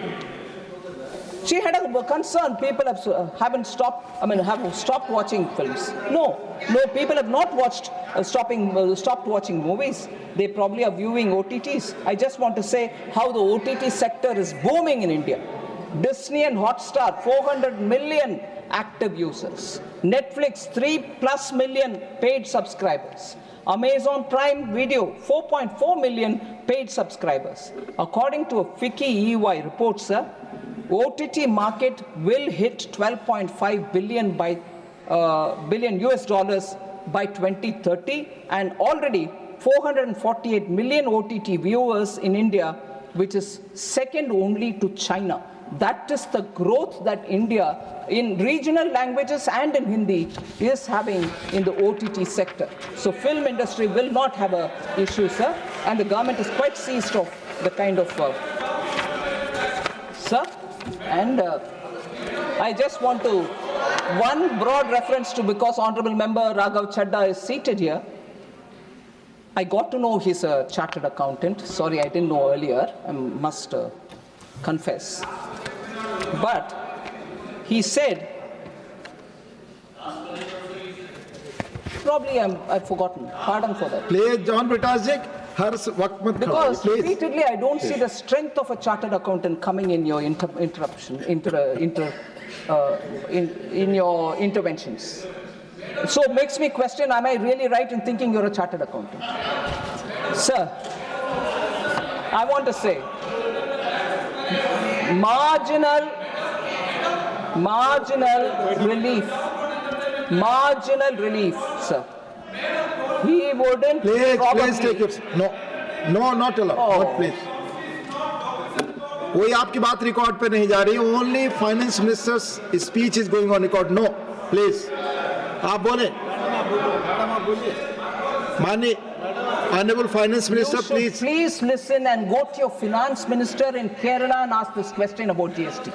She had a concern. People haven't stopped. Have stopped watching films. No, people have not watched, stopped watching movies. They probably are viewing OTTs. I just want to say how the OTT sector is booming in India. Disney and Hotstar, 400 million active users. Netflix, 3+ million paid subscribers. Amazon Prime Video, 4.4 million paid subscribers. According to a FICCI EY report, sir, OTT market will hit 12.5 billion billion US dollars by 2030, and already 448 million OTT viewers in India, which is second only to China. That is the growth that India in regional languages and in Hindi is having in the OTT sector. So film industry will not have a issue, sir, and the government is quite seized of the kind of sir. And I just want to, one broad reference to, because Honorable Member Raghav Chadda is seated here, I got to know he's a chartered accountant. Sorry, I didn't know earlier, I must confess. But he said, probably I've forgotten, pardon for that. Please, John Britasik. Because repeatedly I don't see the strength of a chartered accountant coming in your in your interventions. So it makes me question, am I really right in thinking you're a chartered accountant? Sir, I want to say, marginal relief, sir. He wouldn't please take it. No, not allowed. Not please. कोई आपकी बात record पे नहीं जा रही. Only finance minister's speech is going on record. No, please. आप बोले. माननीय Honorable Finance Minister, please. Please listen and go to your Finance Minister in Kerala and ask this question about GST.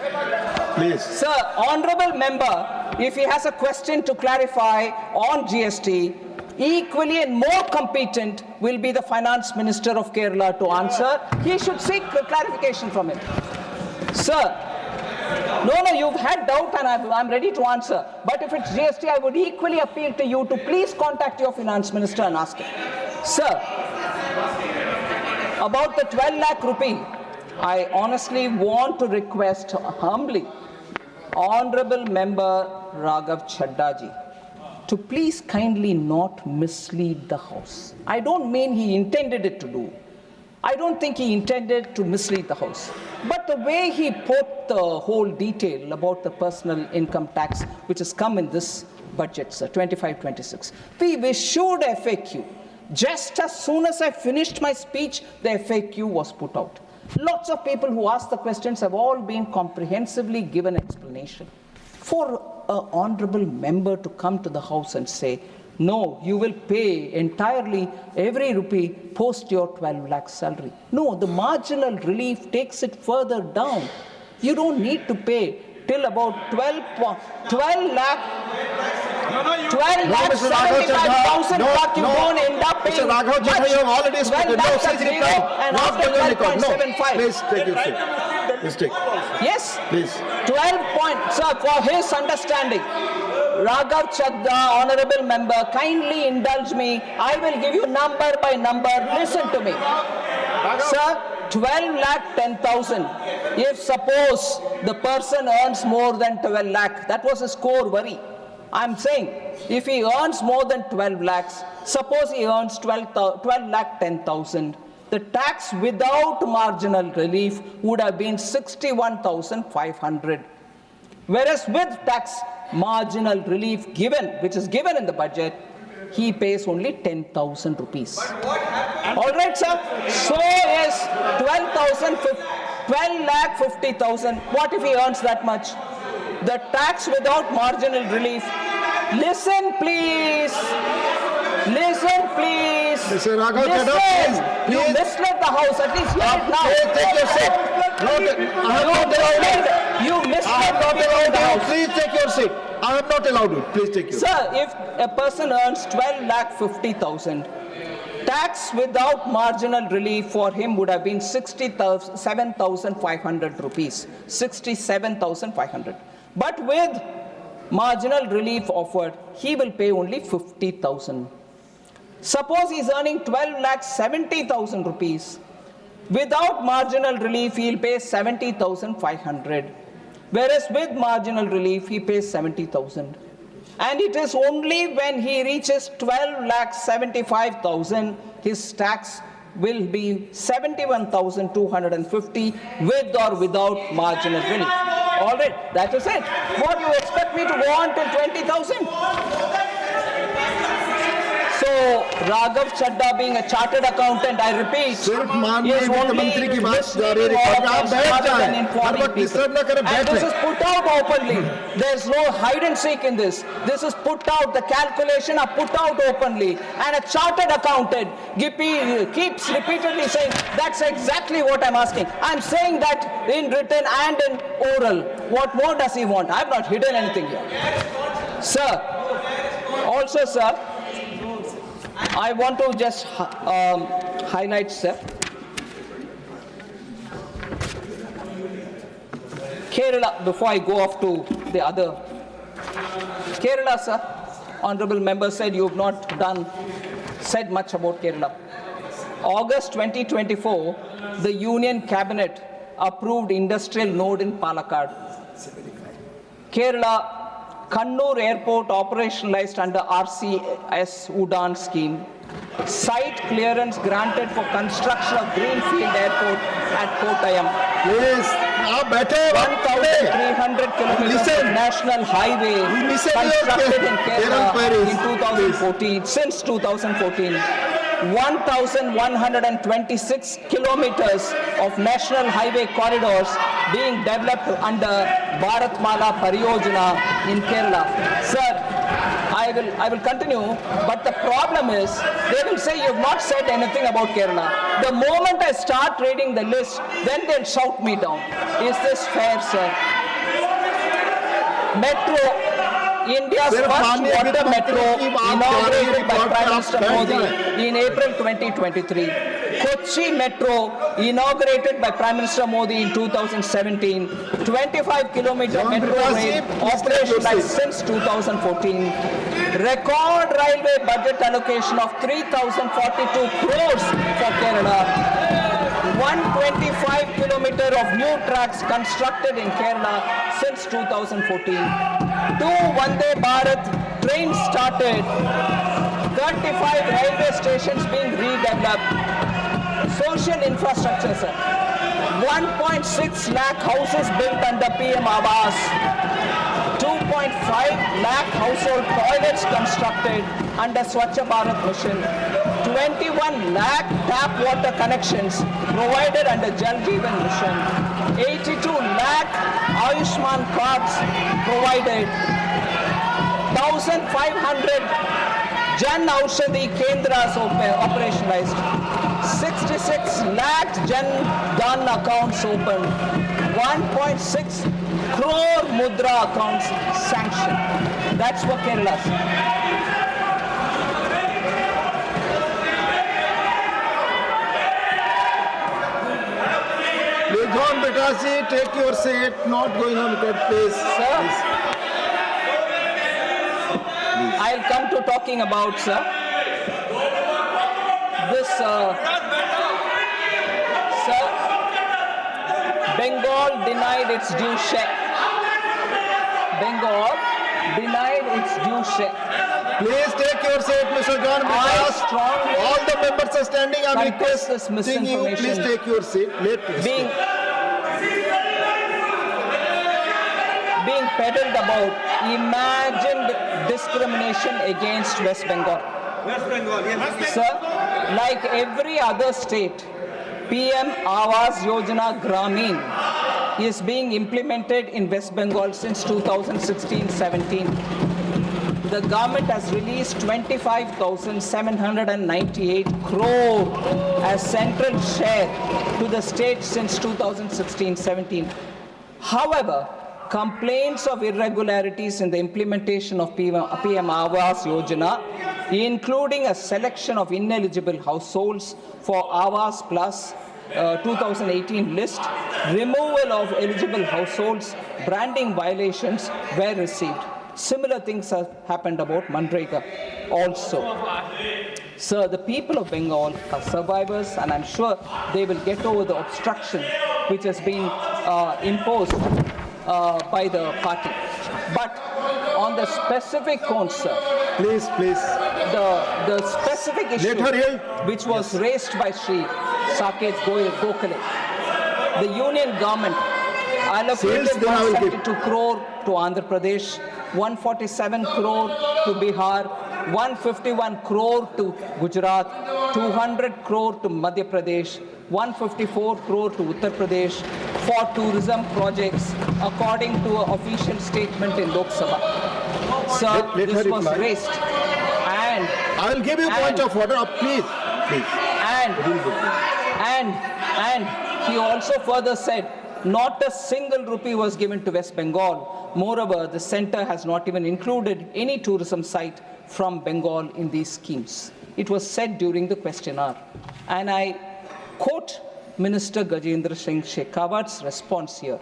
Please. Sir, Honorable Member, if he has a question to clarify on GST, equally and more competent will be the Finance Minister of Kerala to answer. He should seek clarification from him. Sir, no, you've had doubt and I'm ready to answer. But if it's GST, I would equally appeal to you to please contact your Finance Minister and ask him. Sir, about the 12 lakh rupee, I honestly want to request humbly Honorable Member Raghav Chadda ji to please kindly not mislead the House. I don't mean he intended it to do. I don't think he intended to mislead the House. But the way he put the whole detail about the personal income tax, which has come in this budget, sir, 25-26, we issued FAQ. Just as soon as I finished my speech, the FAQ was put out. Lots of people who asked the questions have all been comprehensively given explanation. For an honorable member to come to the House and say, no, you will pay entirely every rupee post your 12 lakh salary. No, the marginal relief takes it further down. You don't need to pay till about 12 lakh 75,000, but you don't end up paying much. 12 lakhs at zero and after 12.75. Please take your seat. Please take. Yes. Please. 12 points, sir, for his understanding. Raghav Chadda, honorable member, kindly indulge me. I will give you number by number. Listen to me. Sir, 12 lakh 10,000. If suppose the person earns more than 12 lakh, that was his core worry. I'm saying if he earns more than 12 lakhs, suppose he earns 12 lakh 10,000, the tax without marginal relief would have been 61,500. Whereas with tax marginal relief given, which is given in the budget, he pays only 10,000 rupees. All right, sir. So yes, 12 lakh 50,000. What if he earns that much? The tax without marginal relief. Listen, please. Listen, please. Mr. Raghav, Listen. You please. misled the House. At least hear it now. Take your seat. You misled the House. Please take your seat. I am not allowed it. Please take your seat. Sir, if a person earns 12 lakh 50,000, tax without marginal relief for him would have been 67,500 rupees. 67,500. But with marginal relief offered, he will pay only 50,000. Suppose he is earning 12 lakh 70,000 rupees. Without marginal relief, he will pay 70,500. Whereas with marginal relief, he pays 70,000. And it is only when he reaches 12 lakh 75,000, his tax will be 71,250 with or without marginal relief. All right, that is it. What do you expect me to go on till 20,000? So, Raghav Chadda being a chartered accountant, I repeat, is only misleading others rather than informing people. And this is put out openly. There's no hide and seek in this. This is put out, the calculation are put out openly. And a chartered accountant keeps repeatedly saying, that's exactly what I'm asking. I'm saying that in written and in oral. What more does he want? I've not hidden anything here. Sir, also, sir, I want to just highlight, sir, Kerala, before I go off to the other. Kerala, sir, honorable member said you have not said much about Kerala. August 2024, the Union Cabinet approved industrial node in Palakkad. Kerala, Kannur Airport operationalized under RCS Udan scheme. Site clearance granted for construction of Greenfield Airport at Kottayam. Please, 1,300 kilometers of national highway constructed in Kerala in 2014, since 2014. 1,126 kilometers of national highway corridors being developed under Bharatmala Pariyojana in Kerala. Sir, I will continue, but the problem is, they will say you have not said anything about Kerala. The moment I start reading the list, then they'll shout me down. Is this fair, sir? Metro, India's first water metro, inaugurated by Prime Minister Modi in April 2023. Kochi Metro, inaugurated by Prime Minister Modi in 2017. 25-kilometer metro rail, operationalized since 2014. Record railway budget allocation of 3,042 crores for Kerala. 125 kilometers of new tracks constructed in Kerala since 2014. 2 Vande Bharat trains started. 35 railway stations being redeveloped. Social infrastructure, sir. 1.6 lakh houses built under PM Awas. 2.5 lakh household toilets constructed under Swachh Bharat mission. 21 lakh tap water connections provided under Jal Jeevan mission. 82 lakh Ayushman cards provided. 1,500 Jan Aushadhi Kendras operationalized. 66 lakh Jan Dhan accounts opened. 1.6 crore Mudra accounts sanctioned. That's for Kerala. John Betasi, take your seat. Not going on record, please. Sir, I'll come to talking about, sir, this, sir, Bengal denied its due share. Bengal denied its due share. Please take your seat, Mr. John I Vikas. strongly All the members are standing. I'm contest this requesting you, please misinformation take your seat. being peddled about imagined discrimination against West Bengal. Sir, like every other state, PM Awas Yojana Gramin is being implemented in West Bengal since 2016-17. The government has released 25,798 crore as central share to the state since 2016-17. However, complaints of irregularities in the implementation of PM Awas Yojana, including a selection of ineligible households for Awas Plus 2018 list, removal of eligible households, branding violations were received. Similar things have happened about Manrega also. Sir, the people of Bengal are survivors, and I'm sure they will get over the obstruction which has been imposed by the party. But on the specific concern, Please. the specific issue which was raised by Sri Saket Gokhale, the union government allocated 172 crore to Andhra Pradesh, 147 crore to Bihar, 151 crore to Gujarat, 200 crore to Madhya Pradesh, 154 crore to Uttar Pradesh for tourism projects, according to an official statement in Lok Sabha. Sir, Let this her was reply. raised, and I will give you point of order. Please. And he also further said, not a single rupee was given to West Bengal. Moreover, the center has not even included any tourism site from Bengal in these schemes. It was said during the question hour. And I quote Minister Gajendra Singh Shekhawat's response here.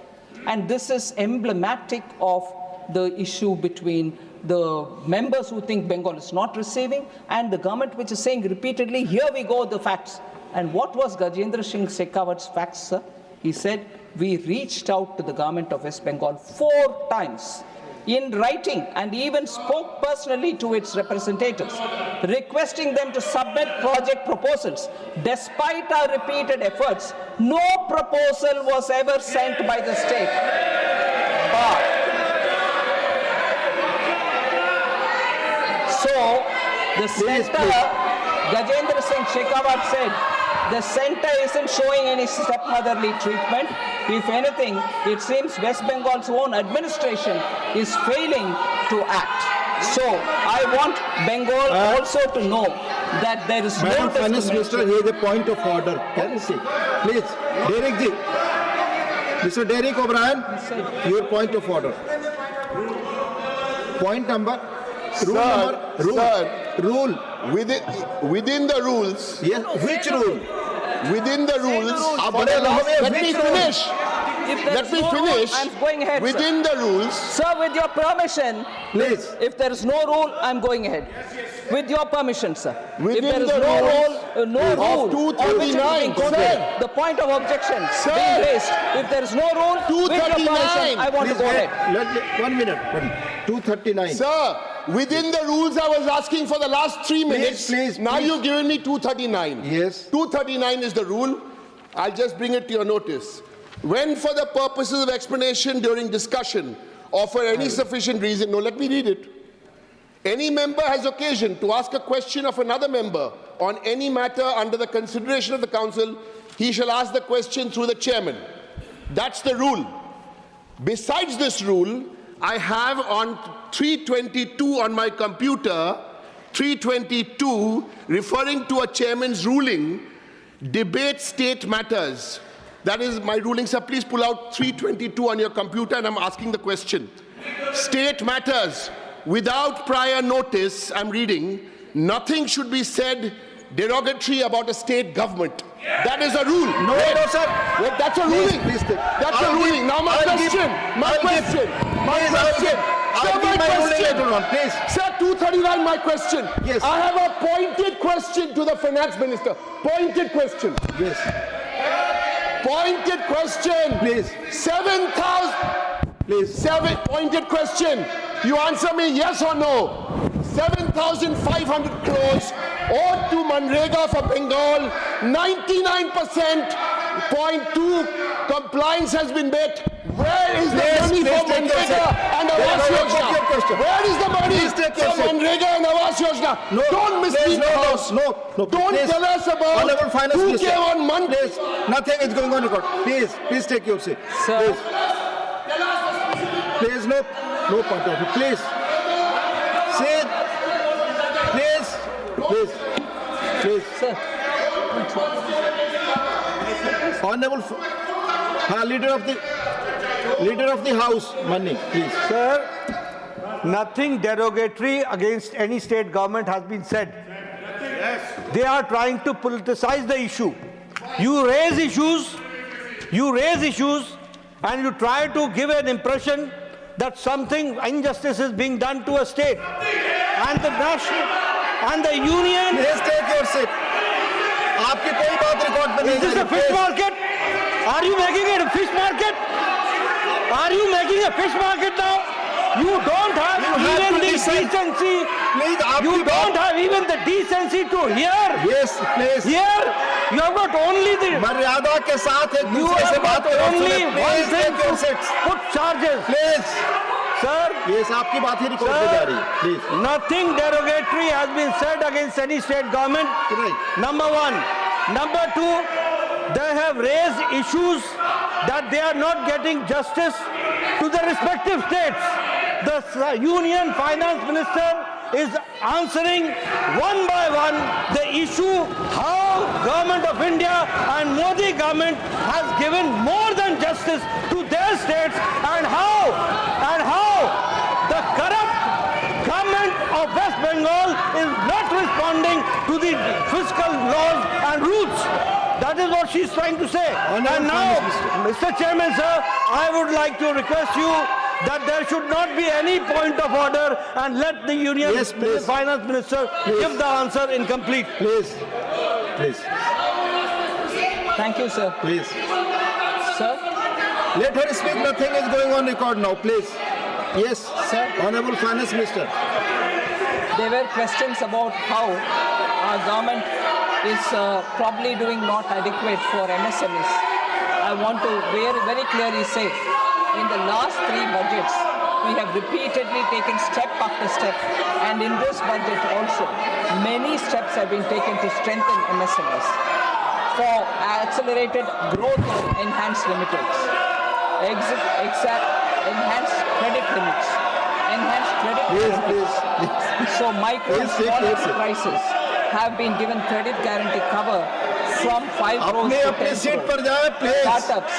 And this is emblematic of the issue between the members who think Bengal is not receiving and the government which is saying repeatedly, here we go, the facts. And what was Gajendra Singh Shekhawat's facts, sir? He said, we reached out to the government of West Bengal 4 times in writing and even spoke personally to its representatives, requesting them to submit project proposals. Despite our repeated efforts, no proposal was ever sent by the state. But so the center, Gajendra Singh Shekhawat said, the center isn't showing any stepmotherly treatment. If anything, it seems West Bengal's own administration is failing to act. So I want Bengal also to know that there is no Madam Finance Minister, discrimination. here is a point of order. Can you see? Please, Derek ji. Mr. Derek O'Brien, your point of order. Point number. Rule. Within the rules. Yes. Which rule? Within the rules. Let me finish. If there is no rule, I'm going ahead, Within sir. the rules. Sir, with your permission, Please. if there is no rule, I'm going ahead. With your permission, sir. Within if there is the no rules rule, of on which it is being 239, quoted, sir. the point of objection Sir. being raised. If there is no rule, with your 239. permission, I want to Please go wait. ahead. 1 minute. 239. Sir, within the rules I was asking for the last 3 minutes. Please. Now you've given me 239. Yes. 239 is the rule. I'll just bring it to your notice. When for the purposes of explanation during discussion or for any sufficient reason, no, let me read it. Any member has occasion to ask a question of another member on any matter under the consideration of the council, he shall ask the question through the chairman. That's the rule. Besides this rule, I have on 322 on my computer, 322 referring to a chairman's ruling, debate state matters. That is my ruling, sir. Please pull out 322 on your computer and I'm asking the question. State matters. Without prior notice, I'm reading, nothing should be said derogatory about a state government. That is a rule. No, sir. Wait, that's a ruling. Please, That's a ruling. Now my question. Sir, my question. Please. Sir, 239, my question. Yes. I have a pointed question to the finance minister. Pointed question. Yes. Pointed question. Please. 7,000. Please. Pointed question. You answer me yes or no. 7,500 crores owed to Manrega for Bengal. 99.2 compliance has been met. Where is the money for Manrega and Awas Yojana? Where is the money for Manrega and Awas Yojana? Don't mislead the House. Don't tell us about who came on Monday. Please, nothing is going on record. Please take your seat. Sir. Please, no point of it. Please. Sit. Please. Sir. Honorable Leader of the House, Mani, please. Sir, nothing derogatory against any state government has been said. Yes. They are trying to politicize the issue. You raise issues, and you try to give an impression that something injustice is being done to a state. And the national and the union. Please take your seat. आपकी कोई बात record पे नहीं Is this a fish market? Are you making it a fish market? Are you making a fish market now? You don't have even the decency. Please, you don't have even the decency to hear. Yes, please. Here, you have got only the. मर्यादा के साथ एक You दूसरे से have बात got करो. only one Please thing take your to seats. put charges. Please. Sir, Yes, आपकी बात ही रिकॉर्ड पे जा रही है. Please. nothing derogatory has been said against any state government. Right. Number one. Number two, they have raised issues that they are not getting justice to the respective states. The Union Finance Minister is answering one by one the issue how Government of India and Modi government has given more than justice to their states and how the corrupt government of West Bengal is not responding to the fiscal laws and rules. That is what she is trying to say. And now, Mr. Chairman, sir, I would like to request you that there should not be any point of order and let the Union Finance Minister give the answer incomplete. Please. Thank you, sir. Please. Sir. Let her speak. Nothing is going on record now. Please. Yes, Sir. Honorable Finance Minister. There were questions about how our government is probably doing not adequate for MSMEs. I want to very clearly say, in the last 3 budgets, we have repeatedly taken step after step, and in this budget also, many steps have been taken to strengthen MSMEs for accelerated growth of enhanced limiters, enhanced credit limits, So micro and small enterprises have been given credit guarantee cover from 5 crores to 10 crores. Startups,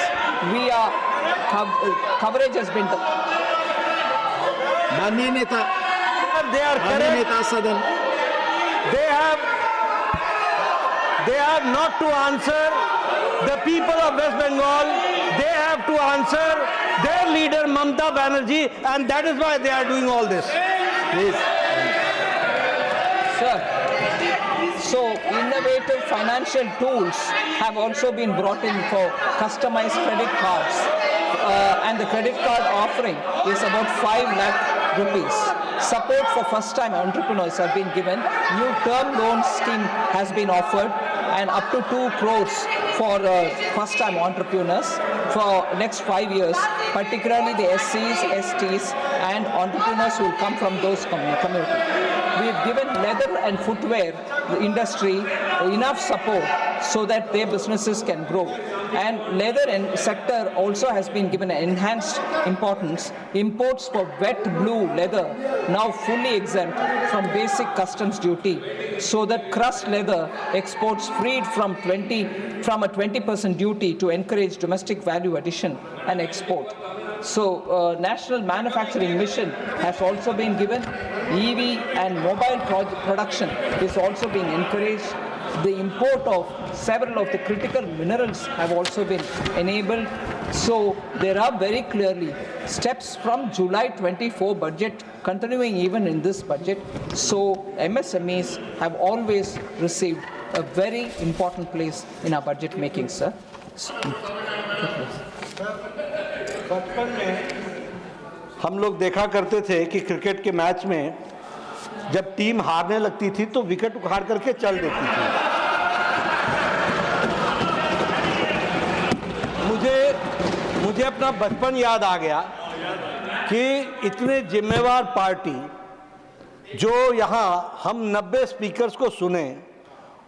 coverage has been done. They are correct. They have not to answer the people of West Bengal. They have to answer their leader Mamata Banerjee, and that is why they are doing all this. Please. Sir, so innovative financial tools have also been brought in for customized credit cards, and the credit card offering is about 5 lakh rupees. Support for first-time entrepreneurs have been given. New term loan scheme has been offered, and up to 2 crores for first-time entrepreneurs for next 5 years, particularly the SCs, STs, and entrepreneurs who will come from those communities. We have given leather and footwear the industry enough support so that their businesses can grow. And leather and sector also has been given an enhanced importance. Imports for wet blue leather now fully exempt from basic customs duty, so that crushed leather exports freed from a 20% duty to encourage domestic value addition and export. So national manufacturing mission has also been given. EV and mobile production is also being encouraged. The import of several of the critical minerals have also been enabled. So there are very clearly steps from July 24 budget continuing even in this budget. So MSMEs have always received a very important place in our budget making, sir. बचपन में हम लोग देखा करते थे कि cricket के match में जब टीम हारने लगती थी तो विकेट उखाड़ करके चल देती थी। मुझे अपना बचपन याद आ गया कि इतने जिम्मेवार पार्टी जो यहाँ हम 90 स्पीकर्स को सुने,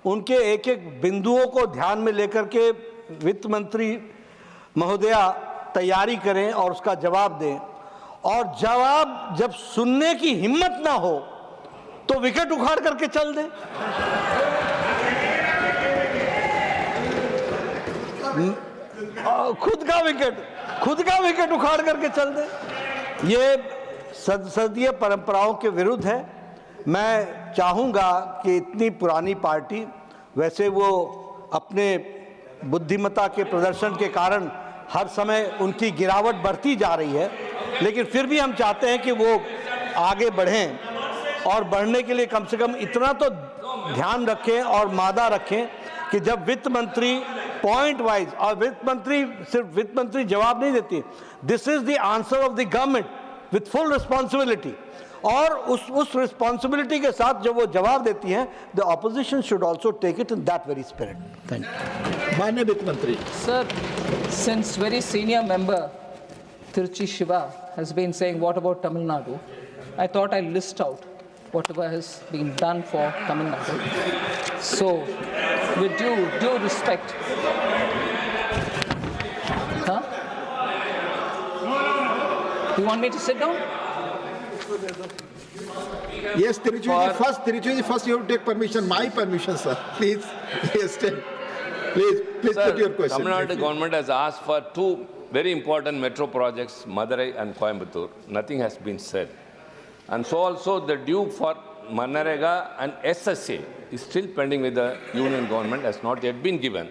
उनके एक एक बिंदुओं को ध्यान में लेकर के वित्त मंत्री महोदया तैयारी करें और उसका जवाब दें, और जवाब जब सुनने की हिम्मत ना हो तो विकेट उखाड़ करके चल दें। खुद का विकेट उखाड़ करके चल दें। ये संसदीय परंपराओं के विरुद्ध है। मैं चाहूँगा कि इतनी पुरानी पार्टी, वैसे वो अपने बुद्धिमत्ता के प्रदर्शन के कारण हर समय उनकी गिरावट बढ़ती जा रही है, लेकिन फिर भी हम चाहते हैं कि वो आगे बढ़ें, और बढ़ने के लिए कम से कम इतना तो ध्यान रखें और मादा रखें कि जब वित्त मंत्री पॉइंट वाइज, और सिर्फ वित्त मंत्री जवाब नहीं देती, this is the answer of the government with full responsibility, और उस रिस्पॉन्सिबिलिटी के साथ जब वो जवाब देती हैं, the opposition should also take it in that very spirit. Thank you. माननीय वित्त मंत्री। Sir, since very senior member Tiruchi Shiva has been saying what about Tamil Nadu, I thought I'll list out whatever has been done for Tamil Nadu. So, with due respect, huh? You want me to sit down? Yes, Tiruchi first you have to take permission, my permission, sir. Please, yes, please Sir, put your question. Tamil Nadu government has asked for two very important metro projects, Madurai and Coimbatore. Nothing has been said. And so also the due for Manarega and SSA is still pending with the union government, has not yet been given.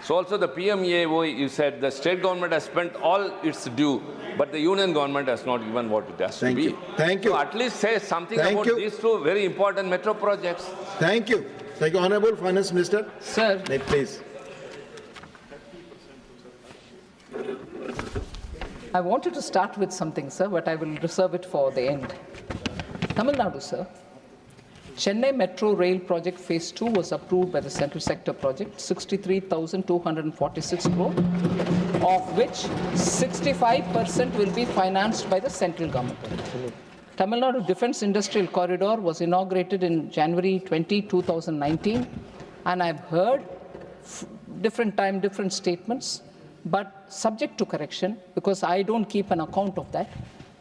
So also the PMEAO, you said the state government has spent all its due, but the union government has not given what it has to be. Thank you. So at least say something Thank about you. these two very important metro projects. Thank you. Thank you, Honorable Finance Minister. Sir, Please. I wanted to start with something, sir, but I will reserve it for the end. Tamil Nadu, sir. Chennai Metro Rail Project Phase 2 was approved by the Central Sector Project, 63,246 crore, of which 65% will be financed by the central government. Tamil Nadu Defence Industrial Corridor was inaugurated in January 20, 2019, and I've heard different statements, but subject to correction, because I don't keep an account of that,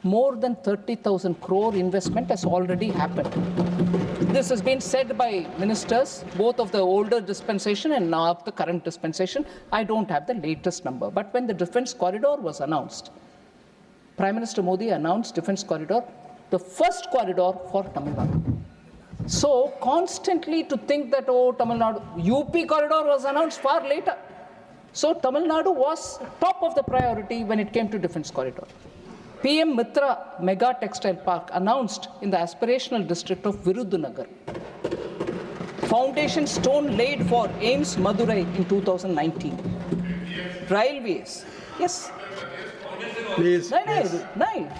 more than 30,000 crore investment has already happened. This has been said by ministers, both of the older dispensation and now of the current dispensation. I don't have the latest number. But when the defense corridor was announced, Prime Minister Modi announced defense corridor, the first corridor for Tamil Nadu. So constantly to think that, oh, Tamil Nadu, UP corridor was announced far later. So Tamil Nadu was top of the priority when it came to defense corridor. PM Mitra Mega Textile Park announced in the aspirational district of Virudhunagar. Foundation stone laid for AIIMS Madurai in 2019. Railways, yes. Please. No,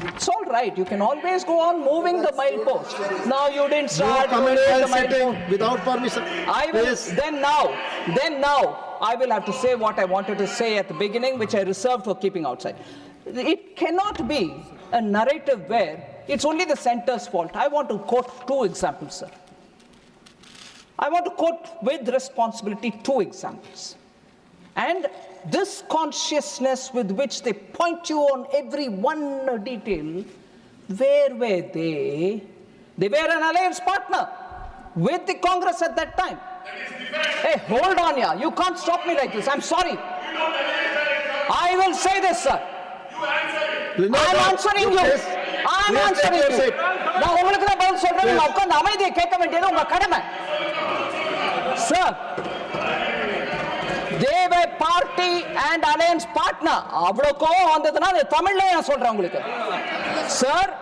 it's all right. You can always go on moving the milepost. Now you didn't start moving the milepost. Without permission. I will, then now, I will have to say what I wanted to say at the beginning, which I reserved for keeping outside. It cannot be a narrative where it's only the centre's fault. I want to quote two examples, sir. I want to quote with responsibility two examples. And this consciousness with which they point you on every one detail, where were they? They were an alliance partner with the Congress at that time. Hey, hold on here. You can't stop me like this. I'm sorry. I will say this, sir. I'm answering you. I'm answering you. Now, sir, they were party and alliance partner. Sir,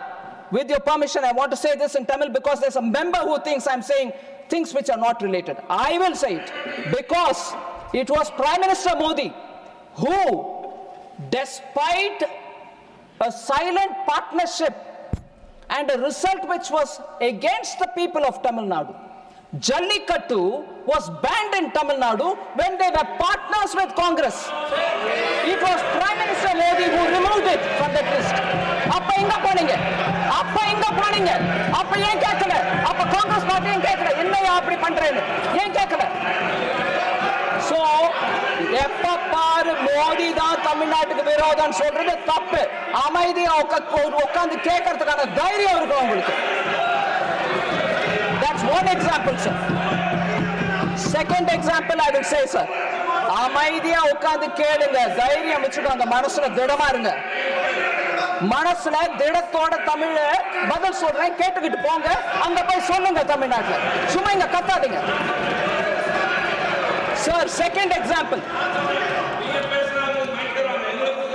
with your permission, I want to say this in Tamil because there's a member who thinks I'm saying things which are not related. I will say it because it was Prime Minister Modi who, despite a silent partnership and a result which was against the people of Tamil Nadu, Jallikattu was banned in Tamil Nadu when they were partners with Congress. It was Prime Minister Modi who removed it from that list. Appa inga poninga, appa yen kekkala, appa Congress party yen kekkala, ennaya appadi pandrenu, yen kekkala. So, எப்ப பாரு மோடி தான் தமிழ்நாட்டுக்கு விரோதம் சொல்றது தப்பு. அமைதியா உட்கார்ந்து கேட்கறதுக்கான தைரியம் இருக்கும் உங்களுக்கு. That's one example, sir. Second example I will say, sir. அமைதியா உட்கார்ந்து கேளுங்க, தைரியம் வச்சுக்கோங்க, மனசுல திடமா இருங்க. மனசுல திடத்தோட தமிழ்ல பதில் சொல்றேன், கேட்டுக்கிட்டு போங்க, அங்க போய் சொல்லுங்க தமிழ்நாட்டுல. சும்மா இங்க கத்தாதீங்க. Sir, second example.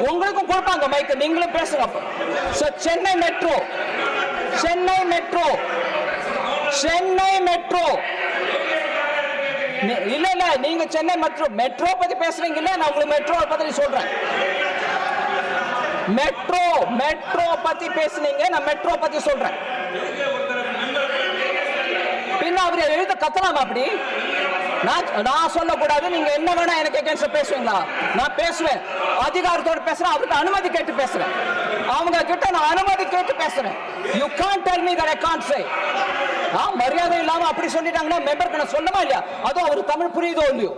உங்களுக்கும் கொடுப்பாங்க மைக், நீங்களும் பேசுங்க. So, சென்னை மெட்ரோ இல்ல இல்ல, நீங்க சென்னை மெட்ரோ பத்தி பேசுறீங்க இல்ல, நான் உங்களுக்கு மெட்ரோ பத்தி சொல்றேன். மெட்ரோ பத்தி பேசுனீங்க, நான் மெட்ரோ பத்தி சொல்றேன். பின்ன அவரு எழுத கத்தலாம் அப்படி. நான் சொல்லக்கூடாது, நீங்க என்ன வேணா எனக்கு அகைன்ஸ்ட் பேசுவீங்களா? நான் பேசுவேன், அதிகாரத்தோட பேசுறேன், அவருக்கு அனுமதி கேட்டு பேசுறேன், அவங்க கிட்ட நான் அனுமதி கேட்டு பேசுறேன். You can't tell me that I can't say. மரியாதை இல்லாம அப்படி சொல்லிட்டாங்கன்னா மெம்பருக்கு நான் சொல்லமா இல்லையா? அதுவும் அவருக்கு தமிழ் புரியுதோ இல்லையோ?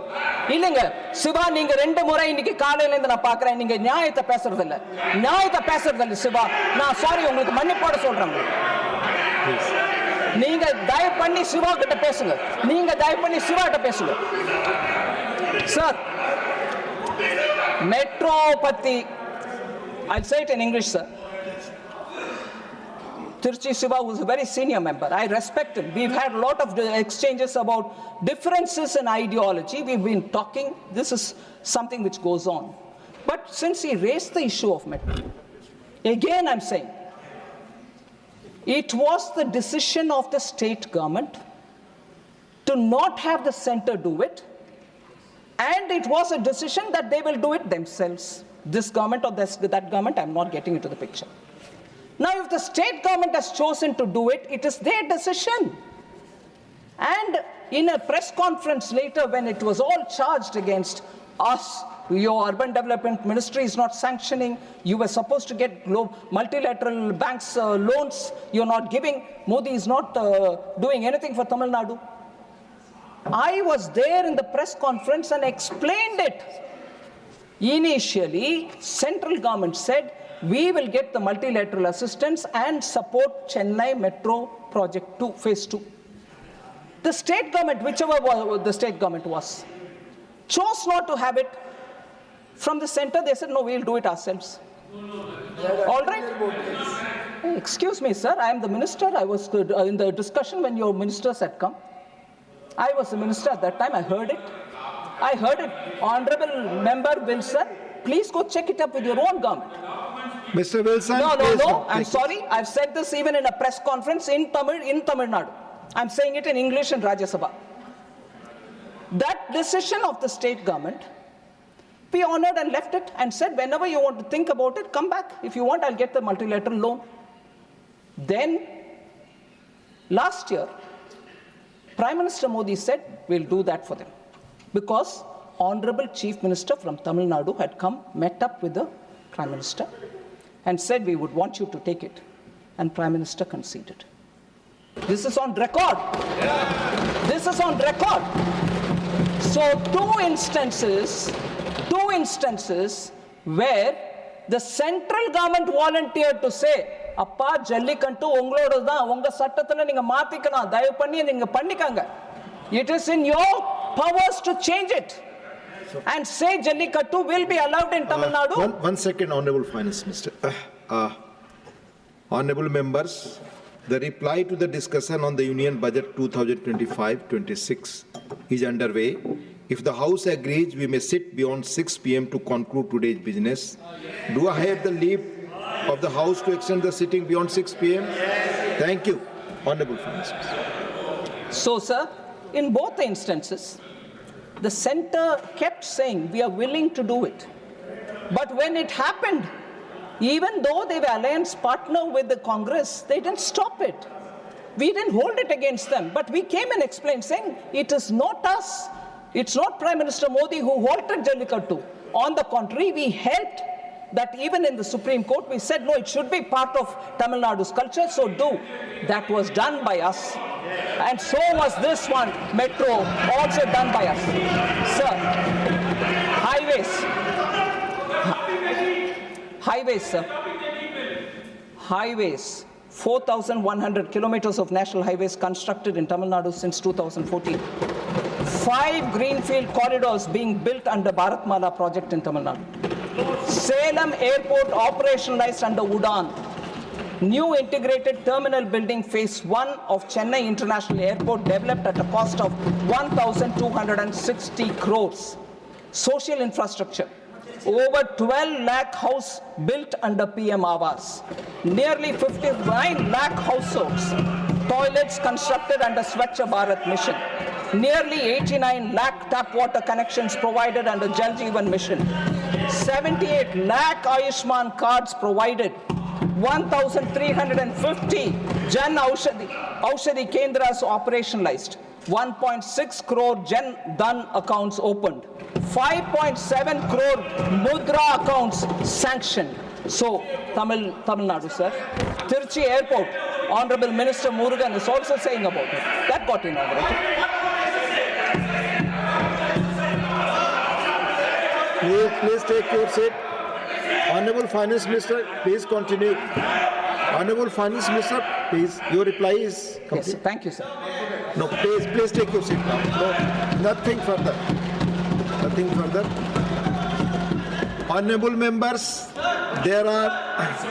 இல்லைங்க சிவா, நீங்க 2 முறை இன்னைக்கு காலையில இருந்து நான் பாக்குறேன், நீங்க நியாயத்தை பேசுறது இல்ல சிவா. நான் சாரி, உங்களுக்கு மன்னிப்போட சொல்றேன். நீங்க தயவு பண்ணி சிவா கிட்ட பேசுங்க. சார், மெட்ரோ பத்தி I'll say it in English, sir. Tirchi Siva was a very senior member. I respect him. We've had a lot of exchanges about differences in ideology. We've been talking. This is something which goes on. But since he raised the issue of metro, again I'm saying, it was the decision of the state government to not have the center do it, and it was a decision that they will do it themselves. This government or that government, I'm not getting into the picture. Now, if the state government has chosen to do it, it is their decision. And in a press conference later, when it was all charged against us, your urban development ministry is not sanctioning, you were supposed to get multilateral banks loans, you're not giving, Modi is not doing anything for Tamil Nadu. I was there in the press conference and explained it. Initially, central government said, we will get the multilateral assistance and support Chennai Metro Project 2, Phase 2. The state government, whichever the state government was, chose not to have it. From the center, they said, no, we'll do it ourselves. All right? Excuse me, sir, I am the minister. I was in the discussion when your ministers had come. I was the minister at that time. I heard it. Honorable Member Wilson, please go check it up with your own government. Mr. Wilson, no, I'm sorry. I've said this even in a press conference in Tamil Nadu. I'm saying it in English in Rajya Sabha. That decision of the state government, we honored and left it and said, whenever you want to think about it, come back. If you want, I'll get the multilateral loan. Then, last year, Prime Minister Modi said, we'll do that for them. Because Honorable Chief Minister from Tamil Nadu had come, met up with the Prime Minister and said, we would want you to take it. And Prime Minister conceded. This is on record. This is on record. So two instances where the central government volunteered to say, அப்பா ஜல்லிக்கட்டு உங்களோட தான், உங்க சட்டத்துல நீங்க மாத்திக்கலாம், தயவு பண்ணி நீங்க பண்ணிக்கங்க. It is in your powers to change it and say Jallikattu will be allowed in Tamil Nadu. One second, Honorable Finance Minister. Honorable members, the reply to the discussion on the Union Budget 2025-26 is underway. If the House agrees, we may sit beyond 6 p.m. to conclude today's business. Do I have the leave of the House to extend the sitting beyond 6 p.m.? Thank you, Honorable Finance Minister. So, sir, in both the instances, the center kept saying, we are willing to do it. But when it happened, even though they were alliance partner with the Congress, they didn't stop it. We didn't hold it against them, but we came and explained, saying it is not us, it's not Prime Minister Modi who halted Jallikattu. On the contrary, we helped that even in the Supreme Court, we said, no, it should be part of Tamil Nadu's culture, so do. That was done by us. And so was this one, metro, also done by us. Sir, highways, sir. Highways. 4,100 kilometers of national highways constructed in Tamil Nadu since 2014. 5 greenfield corridors being built under Bharatmala project in Tamil Nadu. Salem Airport operationalized under UDAN. New integrated terminal building phase 1 of Chennai International Airport developed at a cost of 1,260 crores. Social infrastructure. Over 12 lakh house built under PM Awas. Nearly 59 lakh households. Toilets constructed under Swachh Bharat mission. Nearly 89 lakh tap water connections provided under Jal Jeevan mission. 78 lakh Ayushman cards provided. 1,350 Jan Aushadhi Kendras operationalized. 1.6 crore Jan Dhan accounts opened. 5.7 crore Mudra accounts sanctioned. So, Tamil Nadu, sir. Tiruchi Airport, Honorable Minister Murugan is also saying about it. That got inaugurated. Please take your seat. Honorable Finance Minister, please continue. Honorable Finance Minister, please, your reply is complete. Yes, thank you, sir. No, please take your seat now. No, nothing further. Nothing further. Honorable members, there are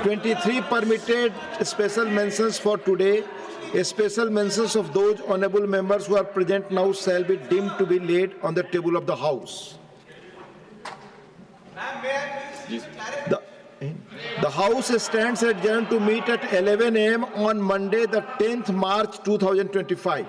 23 permitted special mentions for today. A special mentions of those honorable members who are present now shall be deemed to be laid on the table of the House. The House stands adjourned to meet at 11 a.m. on Monday, the 10th March 2025.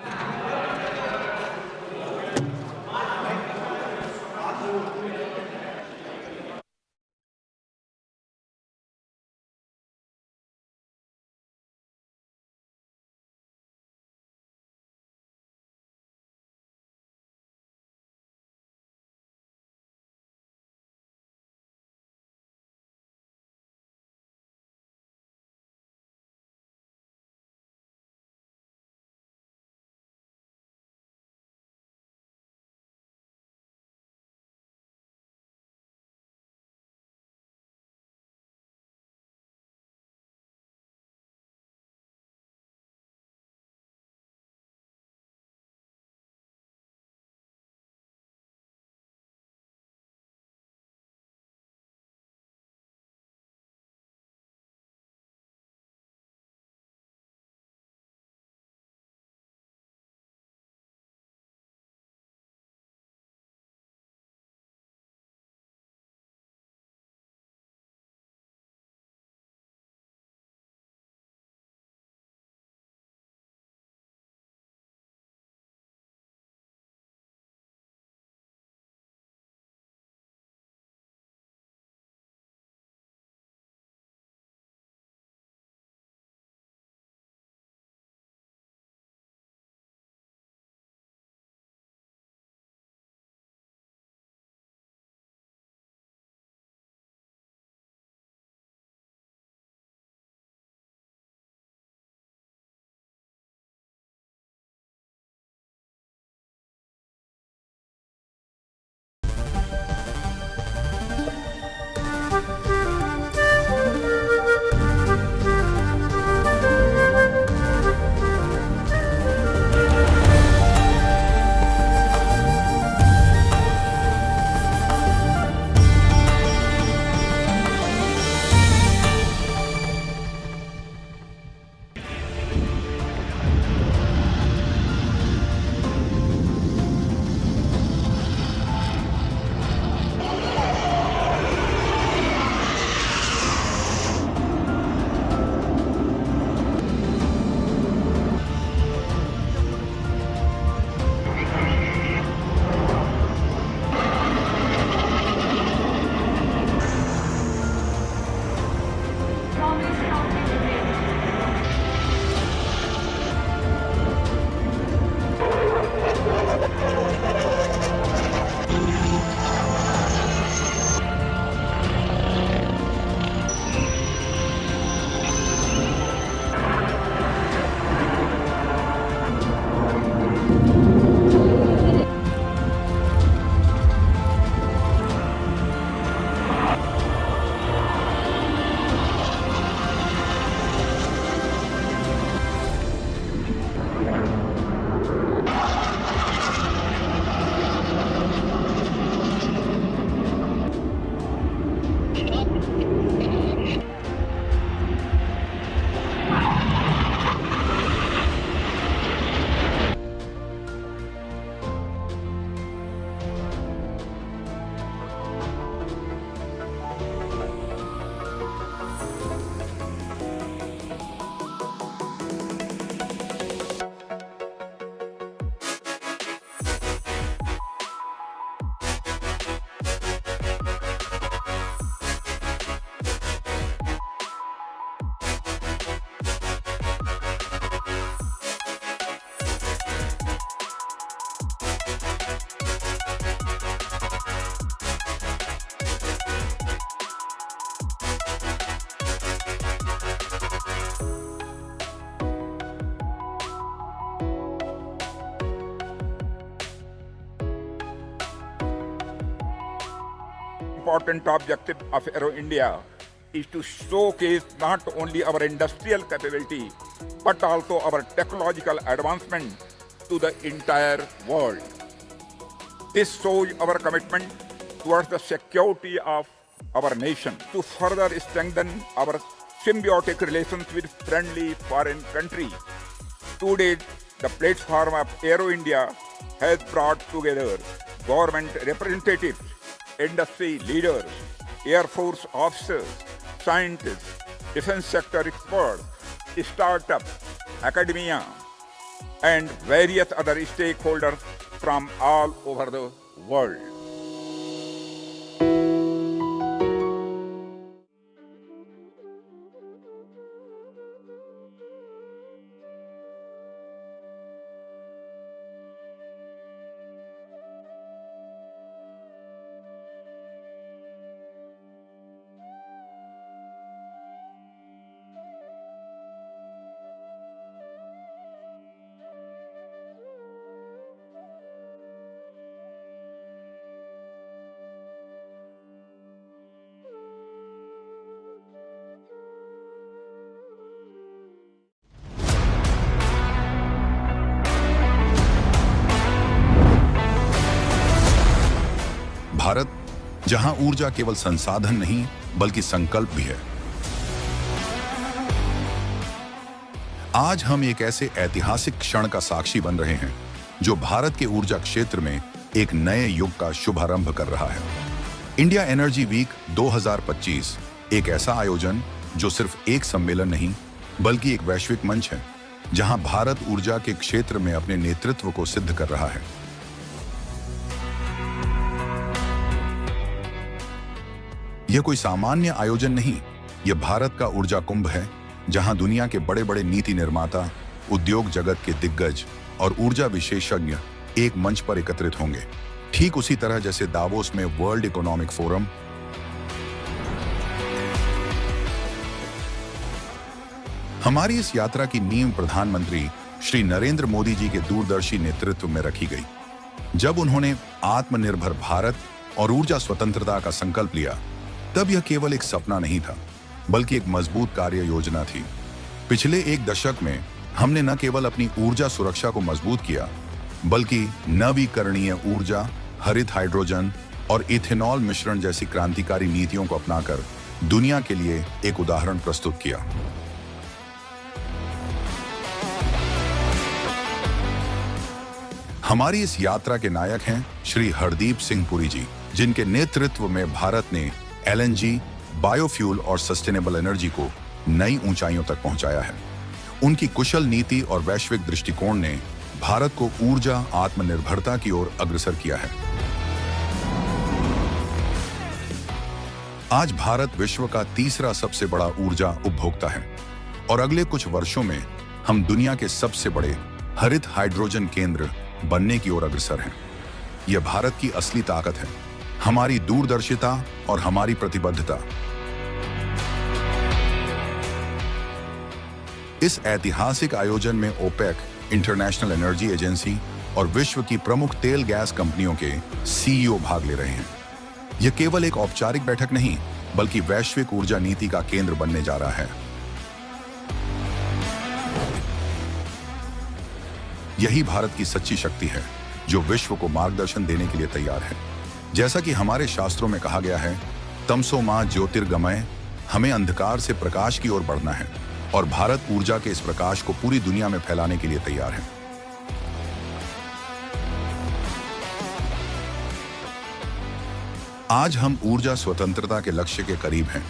important objective of Aero India is to showcase not only our industrial capability, but also our technological advancement to the entire world. This shows our commitment towards the security of our nation. To further strengthen our symbiotic relations with friendly foreign countries, today the platform of Aero India has brought together government representatives, industry leaders, Air Force officers, scientists, defense sector experts, startups, academia, and various other stakeholders from all over the world. Bharat, जहां ऊर्जा केवल संसाधन नहीं बल्कि संकल्प भी है। आज हम एक ऐसे ऐतिहासिक क्षण का साक्षी बन रहे हैं जो भारत के ऊर्जा क्षेत्र में एक नए युग का शुभारंभ कर रहा है। इंडिया एनर्जी वीक 2025 एक ऐसा आयोजन जो सिर्फ एक सम्मेलन नहीं बल्कि एक वैश्विक मंच है, जहां भारत ऊर्जा के क्षेत्र में अपने नेतृत्व को सिद्ध कर रहा है। यह कोई सामान्य आयोजन नहीं, यह भारत का ऊर्जा कुंभ है, जहां दुनिया के बड़े बड़े नीति निर्माता, उद्योग जगत के दिग्गज और ऊर्जा विशेषज्ञ एक मंच पर एकत्रित होंगे। ठीक उसी तरह जैसे दावोस में वर्ल्ड इकोनॉमिक फोरम, हमारी इस यात्रा की नींव प्रधानमंत्री श्री नरेंद्र मोदी जी के दूरदर्शी नेतृत्व में रखी गई। जब उन्होंने आत्मनिर्भर भारत और ऊर्जा स्वतंत्रता का संकल्प लिया, तब यह केवल एक सपना नहीं था, बल्कि एक मजबूत कार्य योजना थी। पिछले एक दशक में हमने न केवल अपनी ऊर्जा सुरक्षा को मजबूत किया, बल्कि नवीकरणीय ऊर्जा, हरित हाइड्रोजन और इथेनॉल मिश्रण जैसी क्रांतिकारी नीतियों को अपनाकर दुनिया के लिए एक उदाहरण प्रस्तुत किया। हमारी इस यात्रा के नायक हैं श्री हरदीप सिंह पुरी जी, जिनके नेतृत्व में भारत ने LNG, बायोफ्यूल और सस्टेनेबल एनर्जी को नई ऊंचाइयों तक पहुंचाया है। उनकी कुशल नीति और वैश्विक दृष्टिकोण ने भारत को ऊर्जा आत्मनिर्भरता की ओर अग्रसर किया है। आज भारत विश्व का तीसरा सबसे बड़ा ऊर्जा उपभोक्ता है और अगले कुछ वर्षों में हम दुनिया के सबसे बड़े हरित हाइड्रोजन केंद्र बनने की ओर अग्रसर हैं। यह भारत की असली ताकत है, हमारी दूरदर्शिता और हमारी प्रतिबद्धता। इस ऐतिहासिक आयोजन में ओपेक, इंटरनेशनल एनर्जी एजेंसी और विश्व की प्रमुख तेल गैस कंपनियों के CEO भाग ले रहे हैं। यह केवल एक औपचारिक बैठक नहीं, बल्कि वैश्विक ऊर्जा नीति का केंद्र बनने जा रहा है। यही भारत की सच्ची शक्ति है, जो विश्व को मार्गदर्शन देने के लिए तैयार है। जैसा कि हमारे शास्त्रों में कहा गया है, तमसो मां ज्योतिर्गमय, हमें अंधकार से प्रकाश की ओर बढ़ना है और भारत ऊर्जा के इस प्रकाश को पूरी दुनिया में फैलाने के लिए तैयार है। आज हम ऊर्जा स्वतंत्रता के लक्ष्य के करीब हैं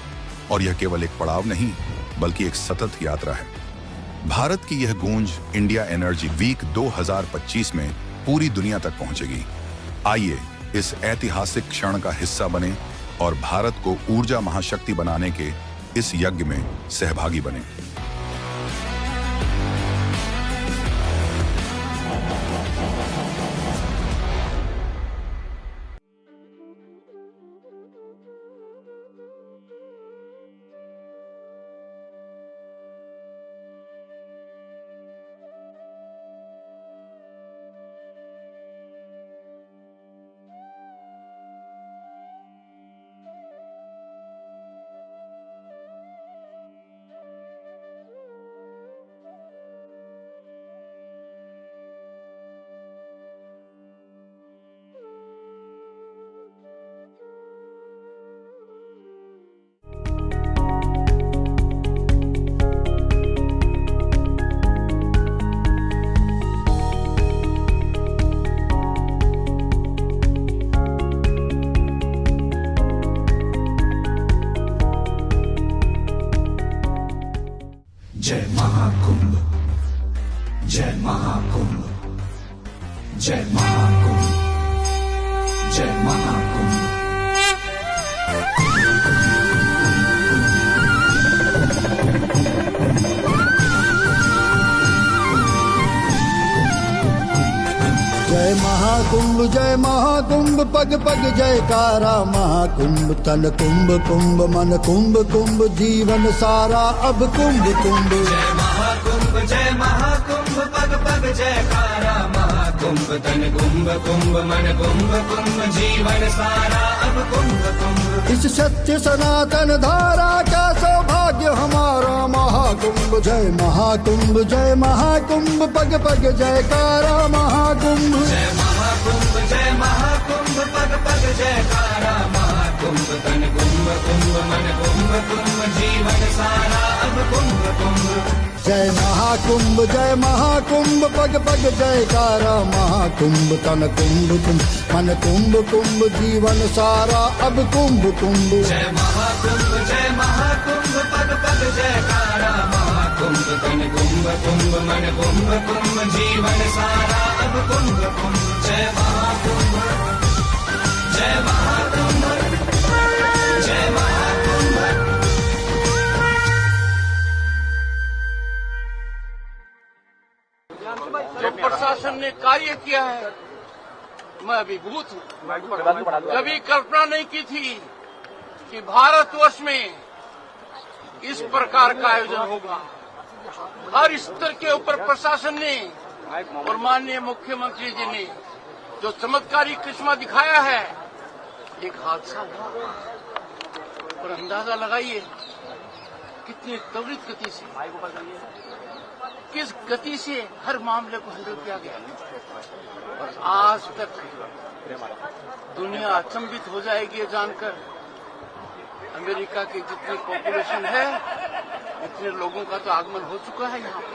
और यह केवल एक पड़ाव नहीं, बल्कि एक सतत यात्रा है। भारत की यह गूंज इंडिया एनर्जी वीक 2025 में पूरी दुनिया तक पहुंचेगी। आइए इस ऐतिहासिक क्षण का हिस्सा बने और भारत को ऊर्जा महाशक्ति बनाने के इस यज्ञ में सहभागी बने। जय महाकुंभ, जय महाकुंभ, जय महाकुंभ, जय महाकुंभ। जय महाकुंभ, जय महाकुंभ, पग पग जयकारा महाकुंभ। तन कुंभ कुंभ, मन कुंभ कुंभ, जीवन सारा अब कुंभ कुंभ। जय महाकुंभ, जय महाकुंभ, पग पग जयकारा महाकुंभ। तन कुंभ कुंभ, मन कुंभ कुंभ, जीवन सारा अब कुंभ कुंभ। इस सत्य सनातन धारा का सौभाग्य हमारा महाकुंभ। जय महाकुंभ, जय महाकुंभ, पग पग जयकारा महाकुंभ। जय महाकुंभ, जय महाकुंभ, पग पग जयकारा महाकुंभ। तन कुंभ कुंभ, मन कुंभ कुंभ, जीवन सारा अब कुंभ कुंभ। जय महाकुंभ, जय महाकुंभ, पग पग जयकारा महाकुंभ। तन कुंभ कुंभ, मन कुंभ कुंभ, जीवन सारा अब कुंभ कुंभ। जय महाकुंभ, जय महाकुंभ, पग पग जयकारा महाकुंभ। तन कुंभ कुंभ, मन कुंभ कुंभ, जीवन सारा अब कुंभ कुंभ। जय महाकुंभ, जय महाकुंभ, जय महाकुंभ। जो प्रशासन ने कार्य किया है, मैं अभिभूत हूँ। कभी कल्पना नहीं की थी कि भारतवर्ष में इस प्रकार का आयोजन होगा। हर स्तर के ऊपर प्रशासन ने और माननीय मुख्यमंत्री जी ने जो चमत्कारी करिश्मा दिखाया है, एक हादसा हुआ और अंदाजा लगाइए कितनी त्वरित गति से, किस गति से हर मामले को हैंडल किया गया। और आज तक दुनिया अचंभित हो जाएगी ये जानकर, अमेरिका की जितनी पॉपुलेशन है इतने लोगों का तो आगमन हो चुका है यहाँ पर।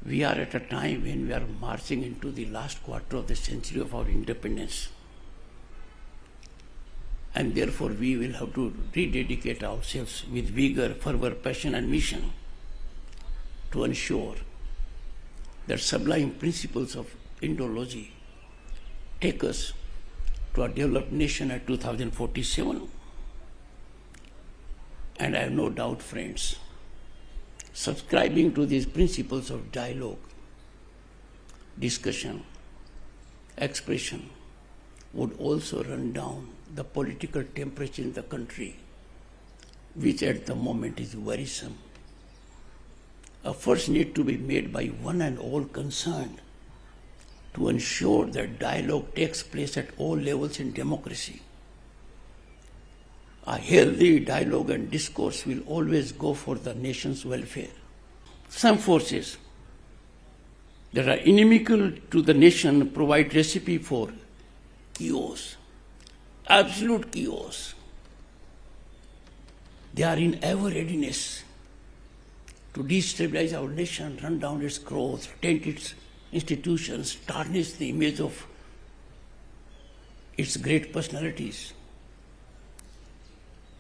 We are at a time when we are marching into the last quarter of the century of our independence. And therefore we will have to rededicate ourselves with vigor, fervor, passion and mission to ensure that sublime principles of Indology take us to a developed nation at 2047. And I have no doubt, friends, subscribing to these principles of dialogue, discussion, expression would also run down the political temperature in the country, which at the moment is worrisome. Efforts need to be made by one and all concerned to ensure that dialogue takes place at all levels in democracy. A healthy dialogue and discourse will always go for the nation's welfare. Some forces that are inimical to the nation provide recipe for chaos, absolute chaos. They are in ever readiness to destabilize our nation, run down its growth, taint its institutions, tarnish the image of its great personalities.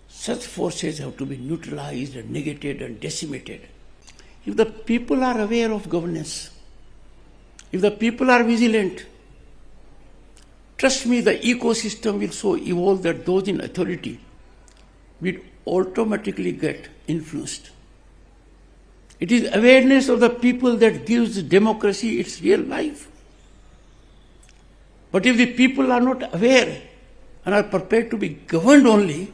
Such forces have to be neutralized and negated and decimated. If the people are aware of governance, if the people are vigilant, trust me, the ecosystem will so evolve that those in authority will automatically get influenced. It is awareness of the people that gives democracy its real life. But if the people are not aware and are prepared to be governed only,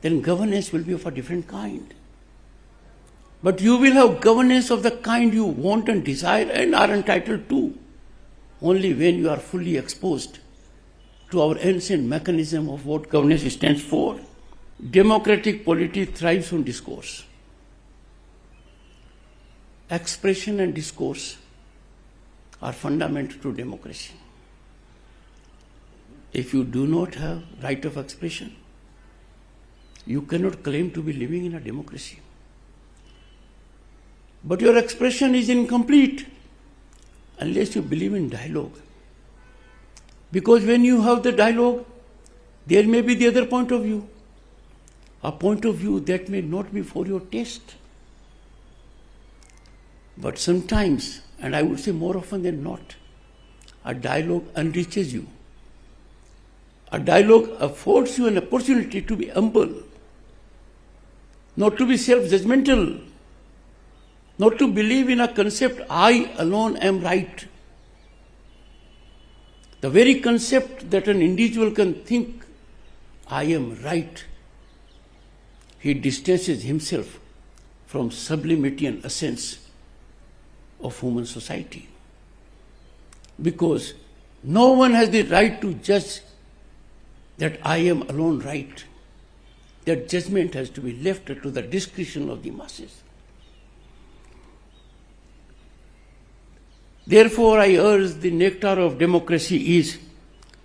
then governance will be of a different kind. But you will have governance of the kind you want and desire and are entitled to only when you are fully exposed to our ancient mechanism of what governance stands for. Democratic polity thrives on discourse. Expression and discourse are fundamental to democracy. If you do not have right of expression, you cannot claim to be living in a democracy. But your expression is incomplete unless you believe in dialogue. Because when you have the dialogue, there may be the other point of view, a point of view that may not be for your taste. But sometimes, and I would say more often than not, a dialogue enriches you. A dialogue affords you an opportunity to be humble, not to be self-judgmental, not to believe in a concept, I alone am right. The very concept that an individual can think, I am right, he distances himself from sublimity and essence of human society. Because no one has the right to judge that I am alone right. That judgment has to be left to the discretion of the masses. Therefore, I urge the nectar of democracy is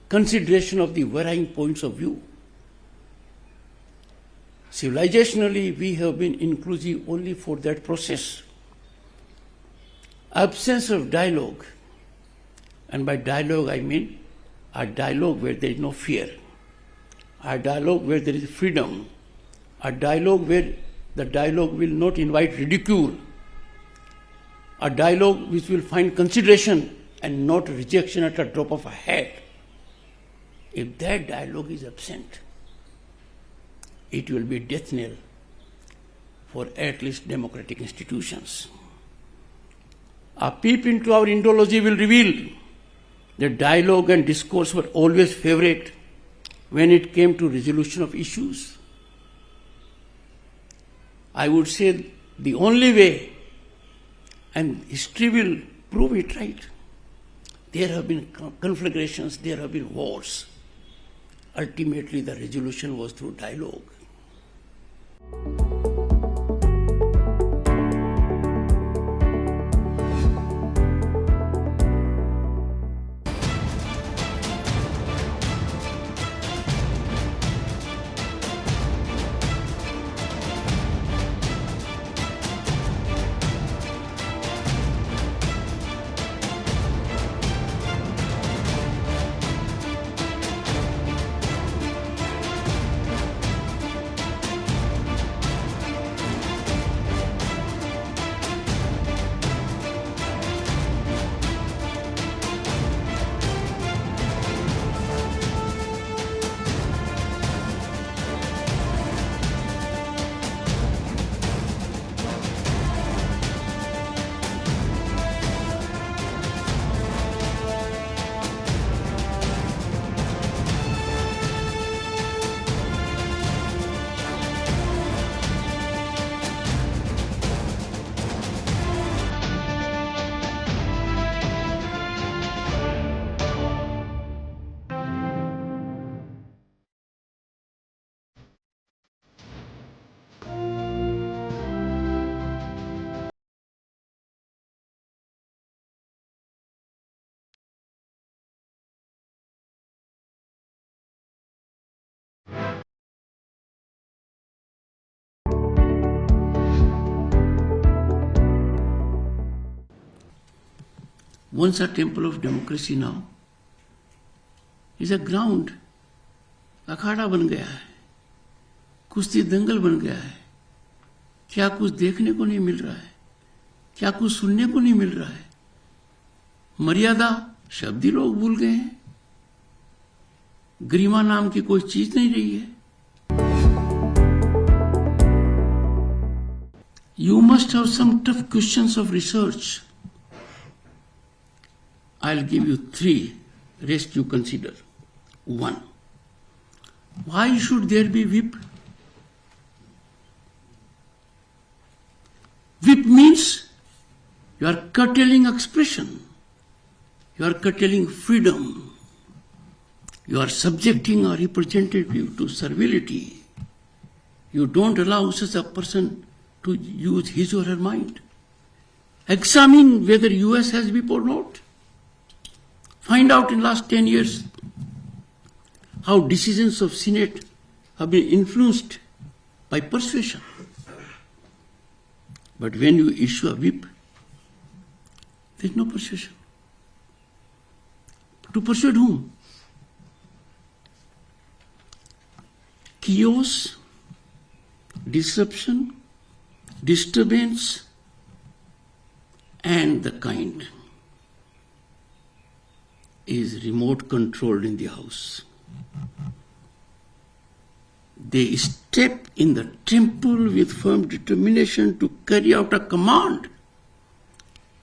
consideration of the varying points of view. Civilizationally, we have been inclusive only for that process. Absence of dialogue, and by dialogue I mean a dialogue where there is no fear, a dialogue where there is freedom, a dialogue where the dialogue will not invite ridicule, a dialogue which will find consideration and not rejection at a drop of a hat. If that dialogue is absent, it will be death knell for at least democratic institutions. A peep into our Indology will reveal that dialogue and discourse were always favorite when it came to resolution of issues. I would say the only way, and history will prove it right, there have been conflagrations, there have been wars. Ultimately, the resolution was through dialogue. Once a temple of democracy now is a ground, अखाड़ा बन गया है, कुश्ती दंगल बन गया है। क्या कुछ देखने को नहीं मिल रहा है, क्या कुछ सुनने को नहीं मिल रहा है। मर्यादा शब्द ही लोग भूल गए हैं, गरिमा नाम की कोई चीज नहीं रही है। You must have some tough questions of research. I'll give you 3, rest you consider. 1. Why should there be whip? Whip means you are curtailing expression. You are curtailing freedom. You are subjecting a representative to servility. You don't allow such a person to use his or her mind. Examine whether US has whip or not. Find out in last 10 years how decisions of Senate have been influenced by persuasion. But when you issue a whip, there is no persuasion. To persuade whom? Chaos, disruption, disturbance, and the kind is remote controlled in the house. They step in the temple with firm determination to carry out a command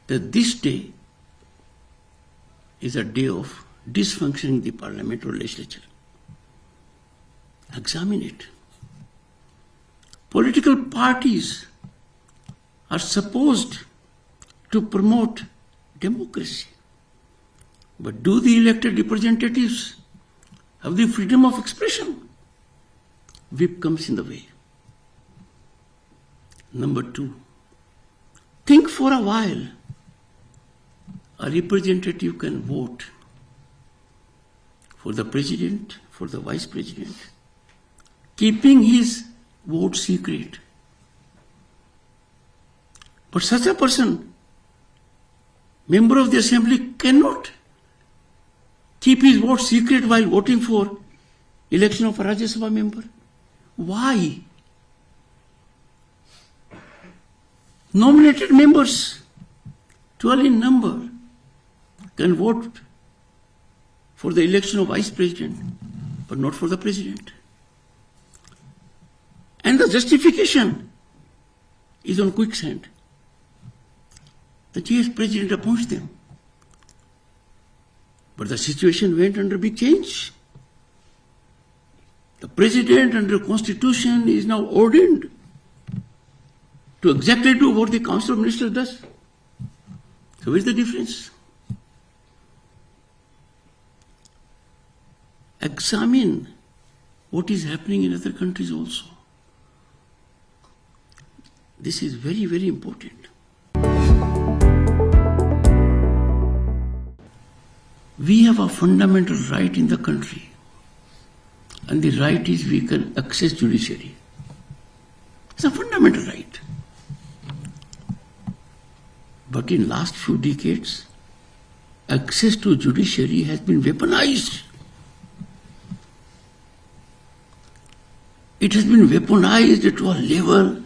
that this day is a day of dysfunctioning the parliament or legislature. Examine it. Political parties are supposed to promote democracy. But do the elected representatives have the freedom of expression? Whip comes in the way. Number 2, think for a while. A representative can vote for the president, for the vice president, keeping his vote secret. But such a person, member of the assembly, cannot keep his vote secret while voting for election of a Rajya Sabha member. Why? Nominated members, 12 in number, can vote for the election of vice president, but not for the president. And the justification is on quicksand. The GS president appoints them. But the situation went under big change. The president under constitution is now ordained to exactly do what the council of ministers does. So where's the difference? Examine what is happening in other countries also. This is very, very important. We have a fundamental right in the country, and the right is we can access judiciary. It's a fundamental right. But in last few decades, access to judiciary has been weaponized. It has been weaponized to a level,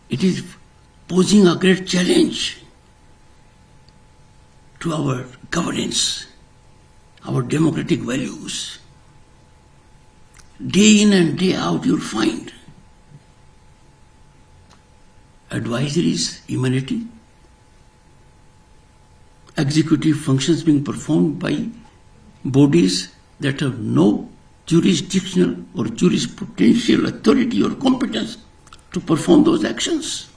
it is posing a great challenge to our governance, our democratic values. Day in and day out you'll find advisories emanating, executive functions being performed by bodies that have no jurisdictional or jurisprudential authority or competence to perform those actions.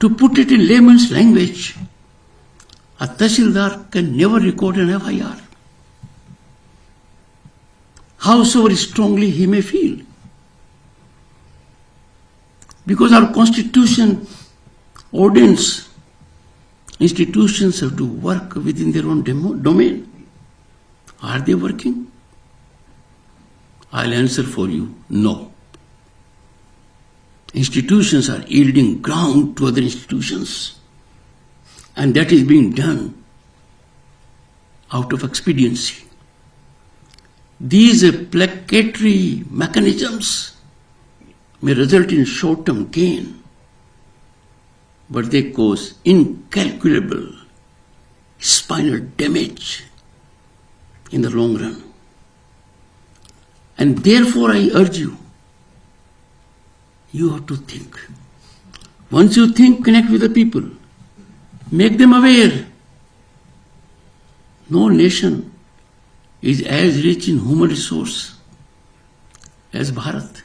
To put it in layman's language, a Tahsildar can never record an FIR, howsoever strongly he may feel. Because our constitution ordains institutions have to work within their own domain. Are they working? I'll answer for you, no. Institutions are yielding ground to other institutions, and that is being done out of expediency. These placatory mechanisms may result in short-term gain, but they cause incalculable spinal damage in the long run. And therefore I urge you, You have to think. Once you think, connect with the people. Make them aware. No nation is as rich in human resource as Bharat.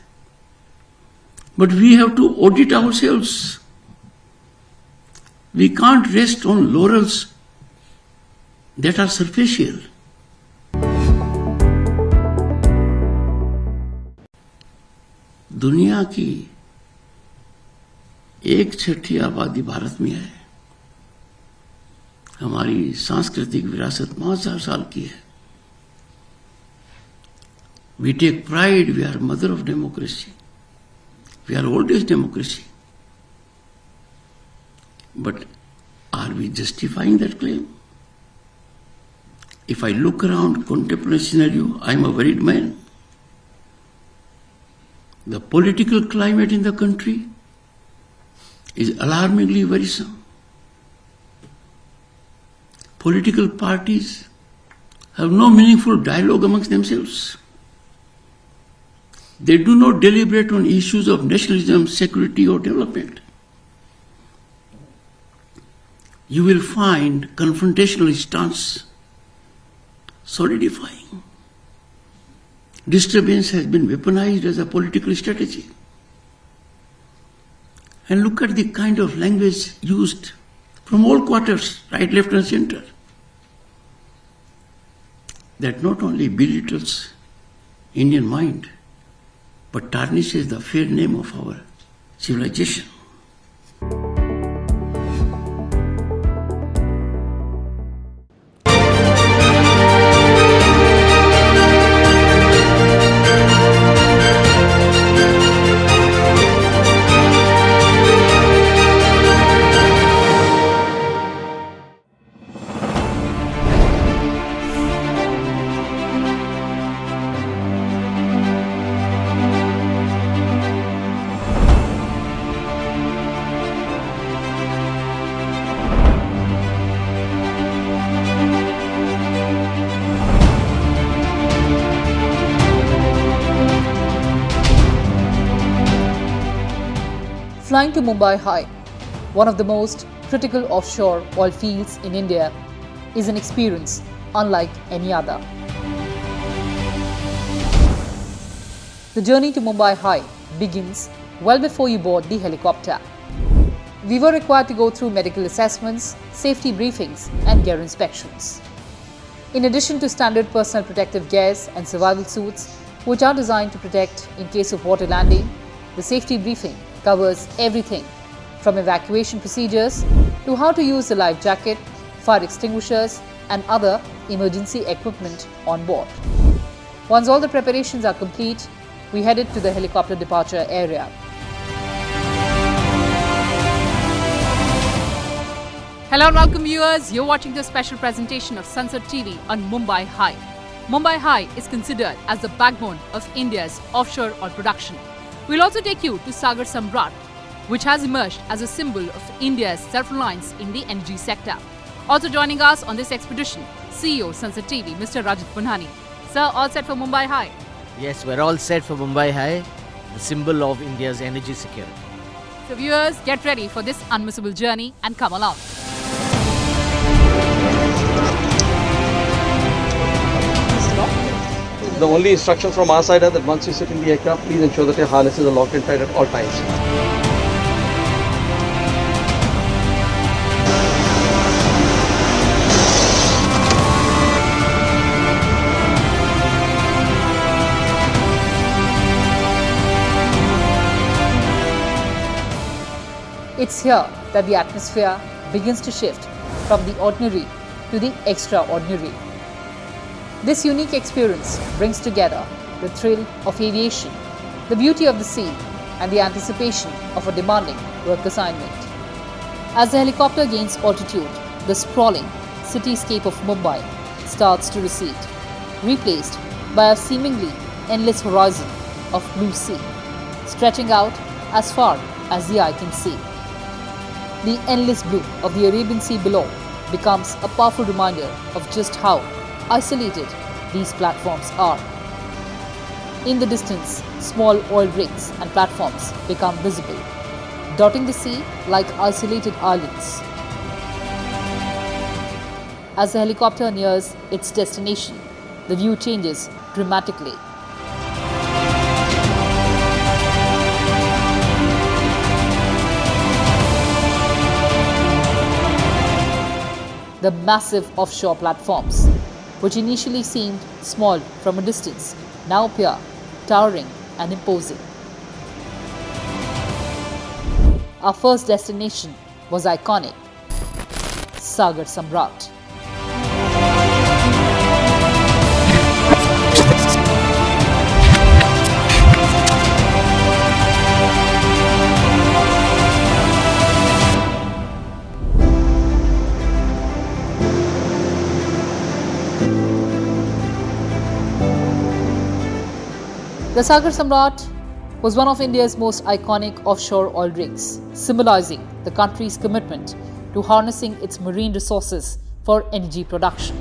But we have to audit ourselves. We can't rest on laurels that are superficial. दुनिया की 1/6 आबादी भारत में है। हमारी सांस्कृतिक विरासत 5000 साल की है। We take pride, we are mother of democracy. We are oldest democracy. But are we justifying that claim? If I look around contemporary scenario, I am a worried man. The political climate in the country is alarmingly worrisome. Political parties have no meaningful dialogue amongst themselves. They do not deliberate on issues of nationalism, security, or development. You will find confrontational stance solidifying. Disturbance has been weaponized as a political strategy. And look at the kind of language used from all quarters, right, left, and center. That not only belittles Indian mind, but tarnishes the fair name of our civilization. Flying to Mumbai High, one of the most critical offshore oil fields in India, is an experience unlike any other. The journey to Mumbai High begins well before you board the helicopter. We were required to go through medical assessments, safety briefings, and gear inspections. In addition to standard personal protective gears and survival suits, which are designed to protect in case of water landing, the safety briefing covers everything from evacuation procedures to how to use the life jacket, fire extinguishers, and other emergency equipment on board. Once all the preparations are complete, we headed to the helicopter departure area. Hello and welcome viewers, you're watching the special presentation of Sunset TV on Mumbai High. Mumbai High is considered as the backbone of India's offshore oil production. We'll also take you to Sagar Samrat, which has emerged as a symbol of India's self-reliance in the energy sector. Also joining us on this expedition, CEO Sunset TV, Mr. Rajat Punhani. Sir, all set for Mumbai High? Yes, we're all set for Mumbai High, the symbol of India's energy security. So viewers, get ready for this unmissable journey and come along. The only instruction from our side is that once you sit in the aircraft, please ensure that your harnesses are locked and tight at all times. It's here that the atmosphere begins to shift from the ordinary to the extraordinary. This unique experience brings together the thrill of aviation, the beauty of the sea, and the anticipation of a demanding work assignment. As the helicopter gains altitude, the sprawling cityscape of Mumbai starts to recede, replaced by a seemingly endless horizon of blue sea, stretching out as far as the eye can see. The endless blue of the Arabian Sea below becomes a powerful reminder of just how isolated these platforms are. In the distance, small oil rigs and platforms become visible, dotting the sea like isolated islands. As the helicopter nears its destination, the view changes dramatically. The massive offshore platforms, which initially seemed small from a distance, now appear towering and imposing. Our first destination was iconic, Sagar Samrat. The Sagar Samrat was one of India's most iconic offshore oil rigs, symbolizing the country's commitment to harnessing its marine resources for energy production.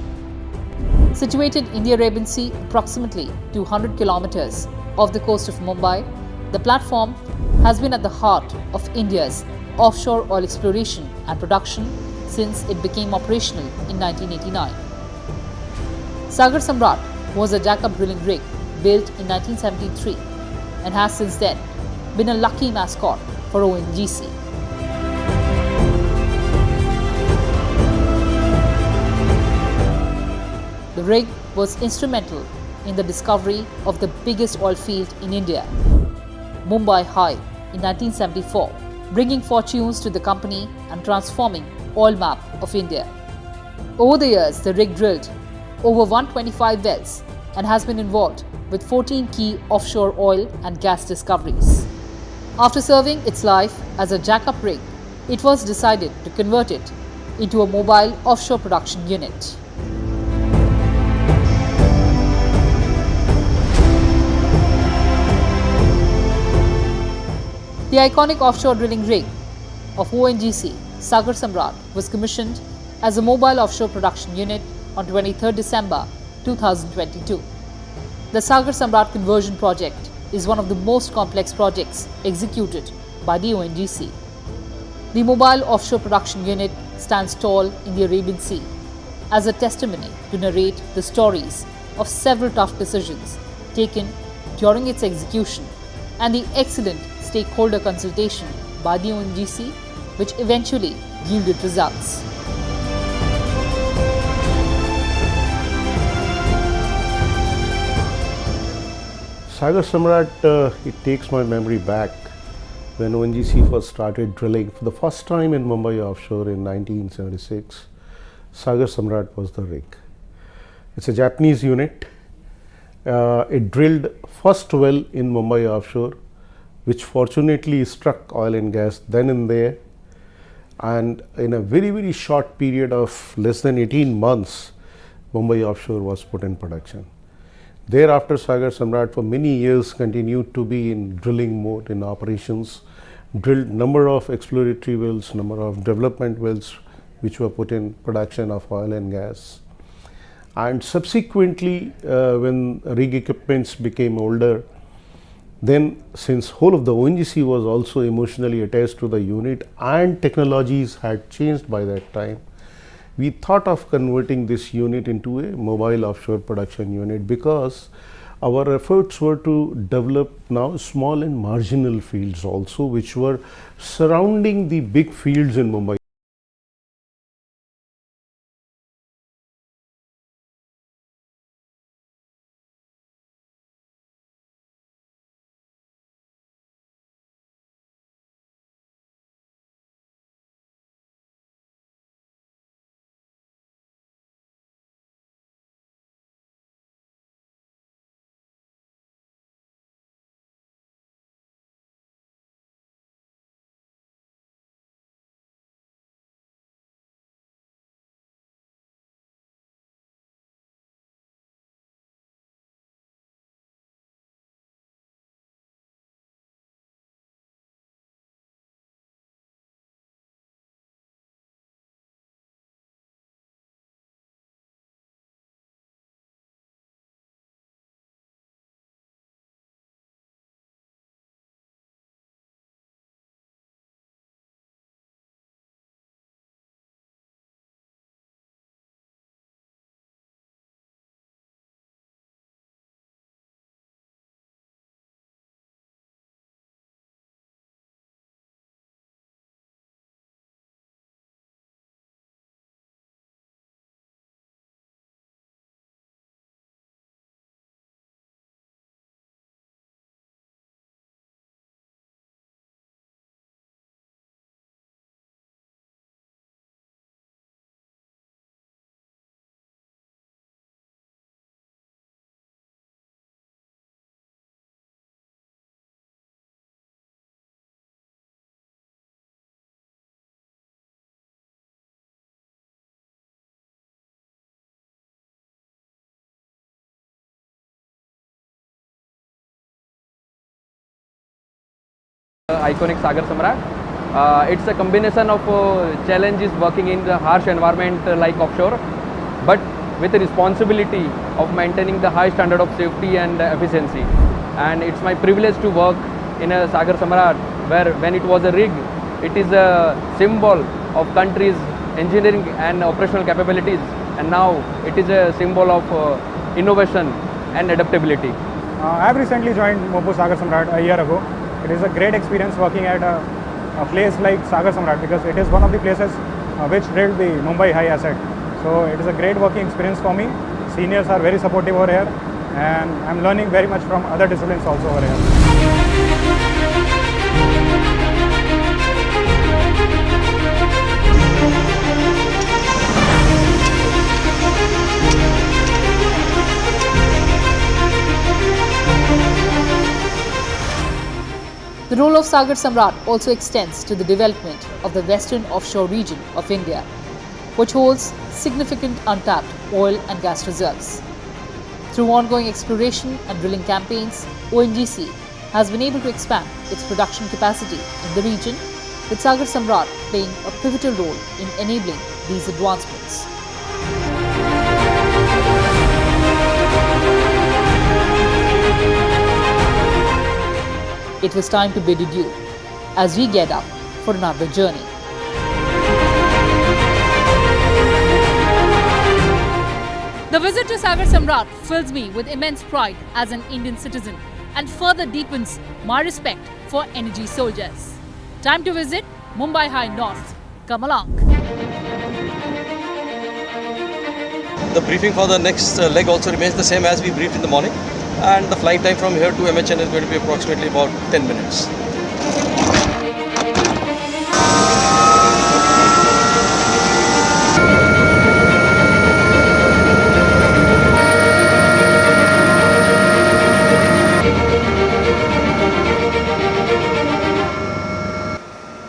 Situated in the Arabian Sea, approximately 200 kilometers off the coast of Mumbai, the platform has been at the heart of India's offshore oil exploration and production since it became operational in 1989. Sagar Samrat was a jackup drilling rig built in 1973 and has since then been a lucky mascot for ONGC. The rig was instrumental in the discovery of the biggest oil field in India, Mumbai High, in 1974, bringing fortunes to the company and transforming oil map of India. Over the years, the rig drilled over 125 wells and has been involved with 14 key offshore oil and gas discoveries. After serving its life as a jackup rig, it was decided to convert it into a mobile offshore production unit. The iconic offshore drilling rig of ONGC, Sagar Samrat, was commissioned as a mobile offshore production unit on 23 December 2022. The Sagar Samrat conversion project is one of the most complex projects executed by the ONGC. The mobile offshore production unit stands tall in the Arabian Sea as a testimony to narrate the stories of several tough decisions taken during its execution and the excellent stakeholder consultation by the ONGC, which eventually yielded results. Sagar Samrat, it takes my memory back when ONGC first started drilling for the first time in Mumbai offshore in 1976. Sagar Samrat was the rig. It's a Japanese unit. It drilled first well in Mumbai offshore, which fortunately struck oil and gas then and there. And in a very, very short period of less than 18 months, Mumbai offshore was put in production. Thereafter, Sagar Samrat for many years continued to be in drilling mode, in operations, drilled number of exploratory wells, number of development wells which were put in production of oil and gas. And subsequently, when rig equipments became older, then since whole of the ONGC was also emotionally attached to the unit and technologies had changed by that time, we thought of converting this unit into a mobile offshore production unit because our efforts were to develop now small and marginal fields also, which were surrounding the big fields in Mumbai. iconic Sagar Samrat. It's a combination of challenges working in the harsh environment like offshore, but with the responsibility of maintaining the high standard of safety and efficiency. And it's my privilege to work in a Sagar Samrat, where when it was a rig, it is a symbol of country's engineering and operational capabilities, and now it is a symbol of innovation and adaptability. I have recently joined Mumbai Sagar Samrat a year ago. It is a great experience working at a place like Sagar Samrat because it is one of the places which drilled the Mumbai High asset. So it is a great working experience for me. Seniors are very supportive over here, and I am learning very much from other disciplines also over here. The role of Sagar Samrat also extends to the development of the western offshore region of India, which holds significant untapped oil and gas reserves. Through ongoing exploration and drilling campaigns, ONGC has been able to expand its production capacity in the region, with Sagar Samrat playing a pivotal role in enabling these advancements. It was time to bid adieu as we get up for another journey. The visit to Sagar Samrat fills me with immense pride as an Indian citizen and further deepens my respect for energy soldiers. Time to visit Mumbai High North. Come along. The briefing for the next leg also remains the same as we briefed in the morning, and the flight time from here to MHN is going to be approximately about 10 minutes.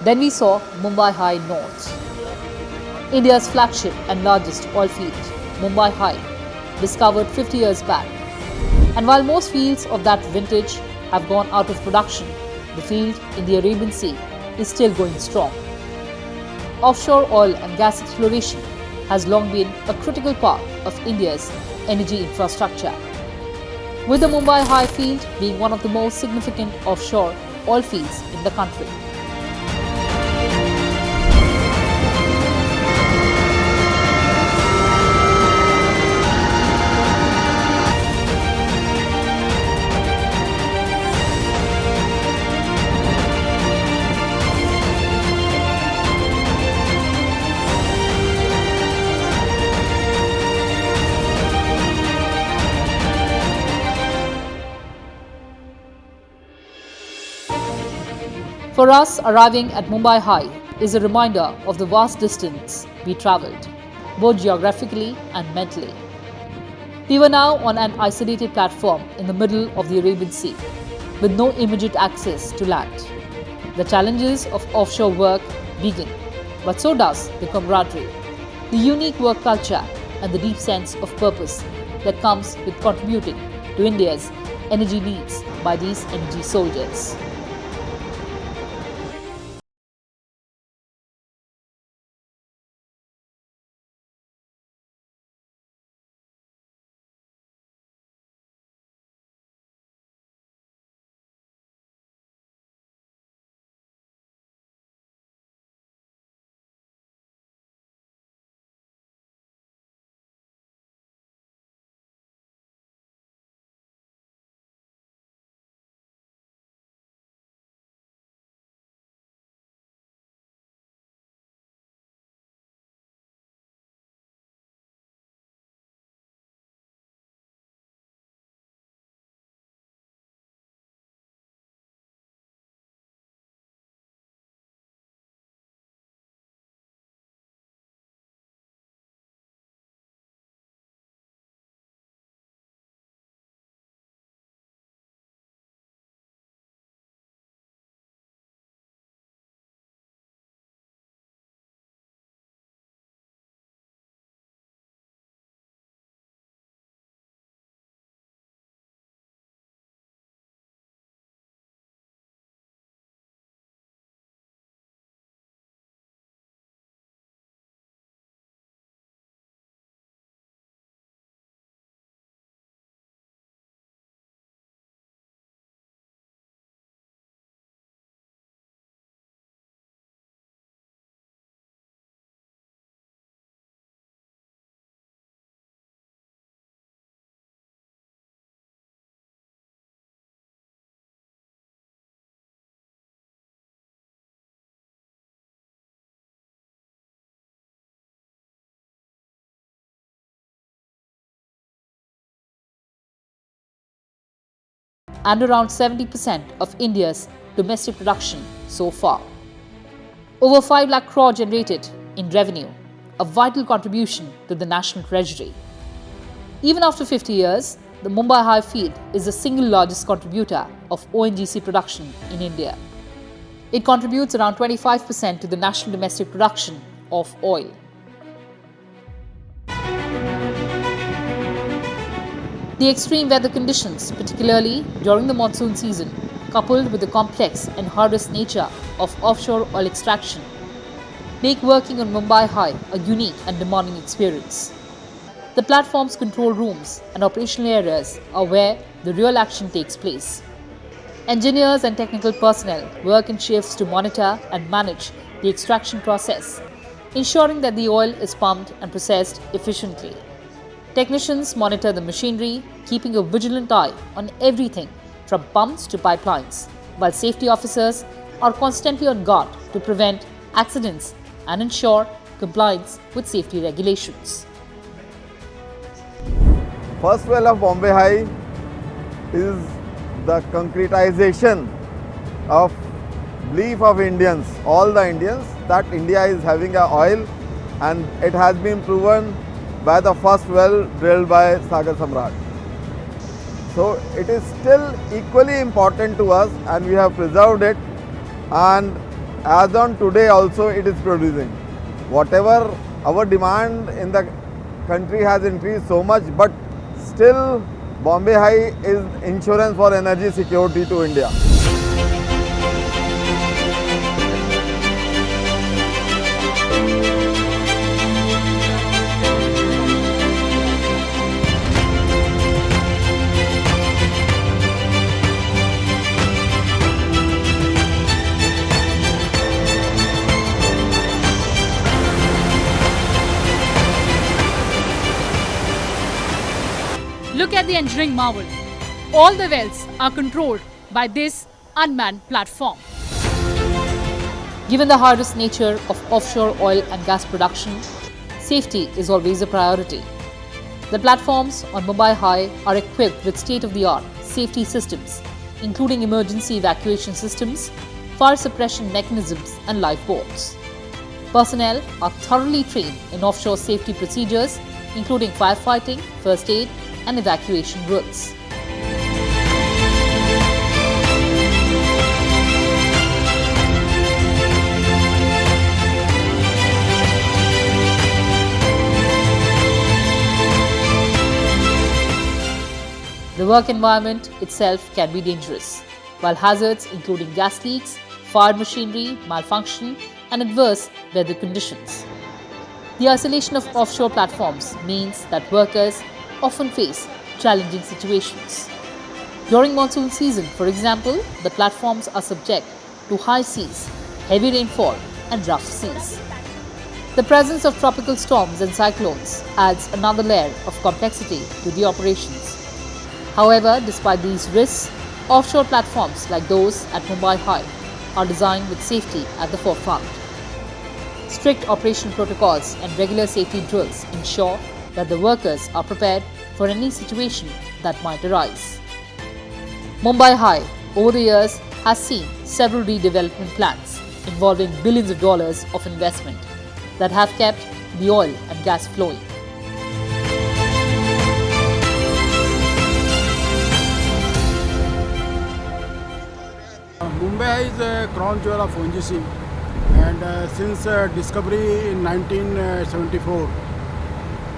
Then we saw Mumbai High North. India's flagship and largest oil field, Mumbai High, discovered 50 years back. And while most fields of that vintage have gone out of production, the field in the Arabian Sea is still going strong. Offshore oil and gas exploration has long been a critical part of India's energy infrastructure, with the Mumbai High field being one of the most significant offshore oil fields in the country. For us, arriving at Mumbai High is a reminder of the vast distance we travelled, both geographically and mentally. We were now on an isolated platform in the middle of the Arabian Sea, with no immediate access to land. The challenges of offshore work begin, but so does the camaraderie, the unique work culture, and the deep sense of purpose that comes with contributing to India's energy needs by these energy soldiers. and around 70% of India's domestic production so far. Over 5 lakh crore generated in revenue, a vital contribution to the national treasury. Even after 50 years, the Mumbai High field is the single largest contributor of ONGC production in India. It contributes around 25% to the national domestic production of oil. The extreme weather conditions, particularly during the monsoon season, coupled with the complex and hardest nature of offshore oil extraction, make working on Mumbai High a unique and demanding experience. The platform's control rooms and operational areas are where the real action takes place. Engineers and technical personnel work in shifts to monitor and manage the extraction process, ensuring that the oil is pumped and processed efficiently. Technicians monitor the machinery, keeping a vigilant eye on everything from pumps to pipelines, while safety officers are constantly on guard to prevent accidents and ensure compliance with safety regulations. First well of Bombay High is the concretization of belief of Indians, all the Indians, that India is having a oil, and it has been proven by the first well drilled by Sagar Samrat. So it is still equally important to us, and we have preserved it, and as on today also it is producing. Whatever our demand in the country has increased so much, but still Bombay High is insurance for energy security to India. Look at the engineering marvel. All the wells are controlled by this unmanned platform. Given the hardest nature of offshore oil and gas production, safety is always a priority. The platforms on Mumbai High are equipped with state-of-the-art safety systems, including emergency evacuation systems, fire suppression mechanisms and lifeboats. Personnel are thoroughly trained in offshore safety procedures, including firefighting, first aid, and evacuation routes. The work environment itself can be dangerous, while hazards including gas leaks, fired machinery, malfunction, and adverse weather conditions. The isolation of offshore platforms means that workers often face challenging situations. During monsoon season, for example, the platforms are subject to high seas, heavy rainfall, and rough seas. The presence of tropical storms and cyclones adds another layer of complexity to the operations. However, despite these risks, offshore platforms like those at Mumbai High are designed with safety at the forefront. Strict operational protocols and regular safety drills ensure that the workers are prepared for any situation that might arise. Mumbai High, over the years, has seen several redevelopment plans involving billions of dollars of investment that have kept the oil and gas flowing. Mumbai High is a crown jewel of ONGC, and since discovery in 1974,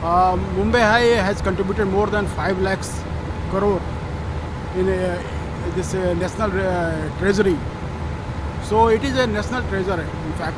Mumbai High has contributed more than 5 lakhs crore in this national treasury. So it is a national treasure, in fact.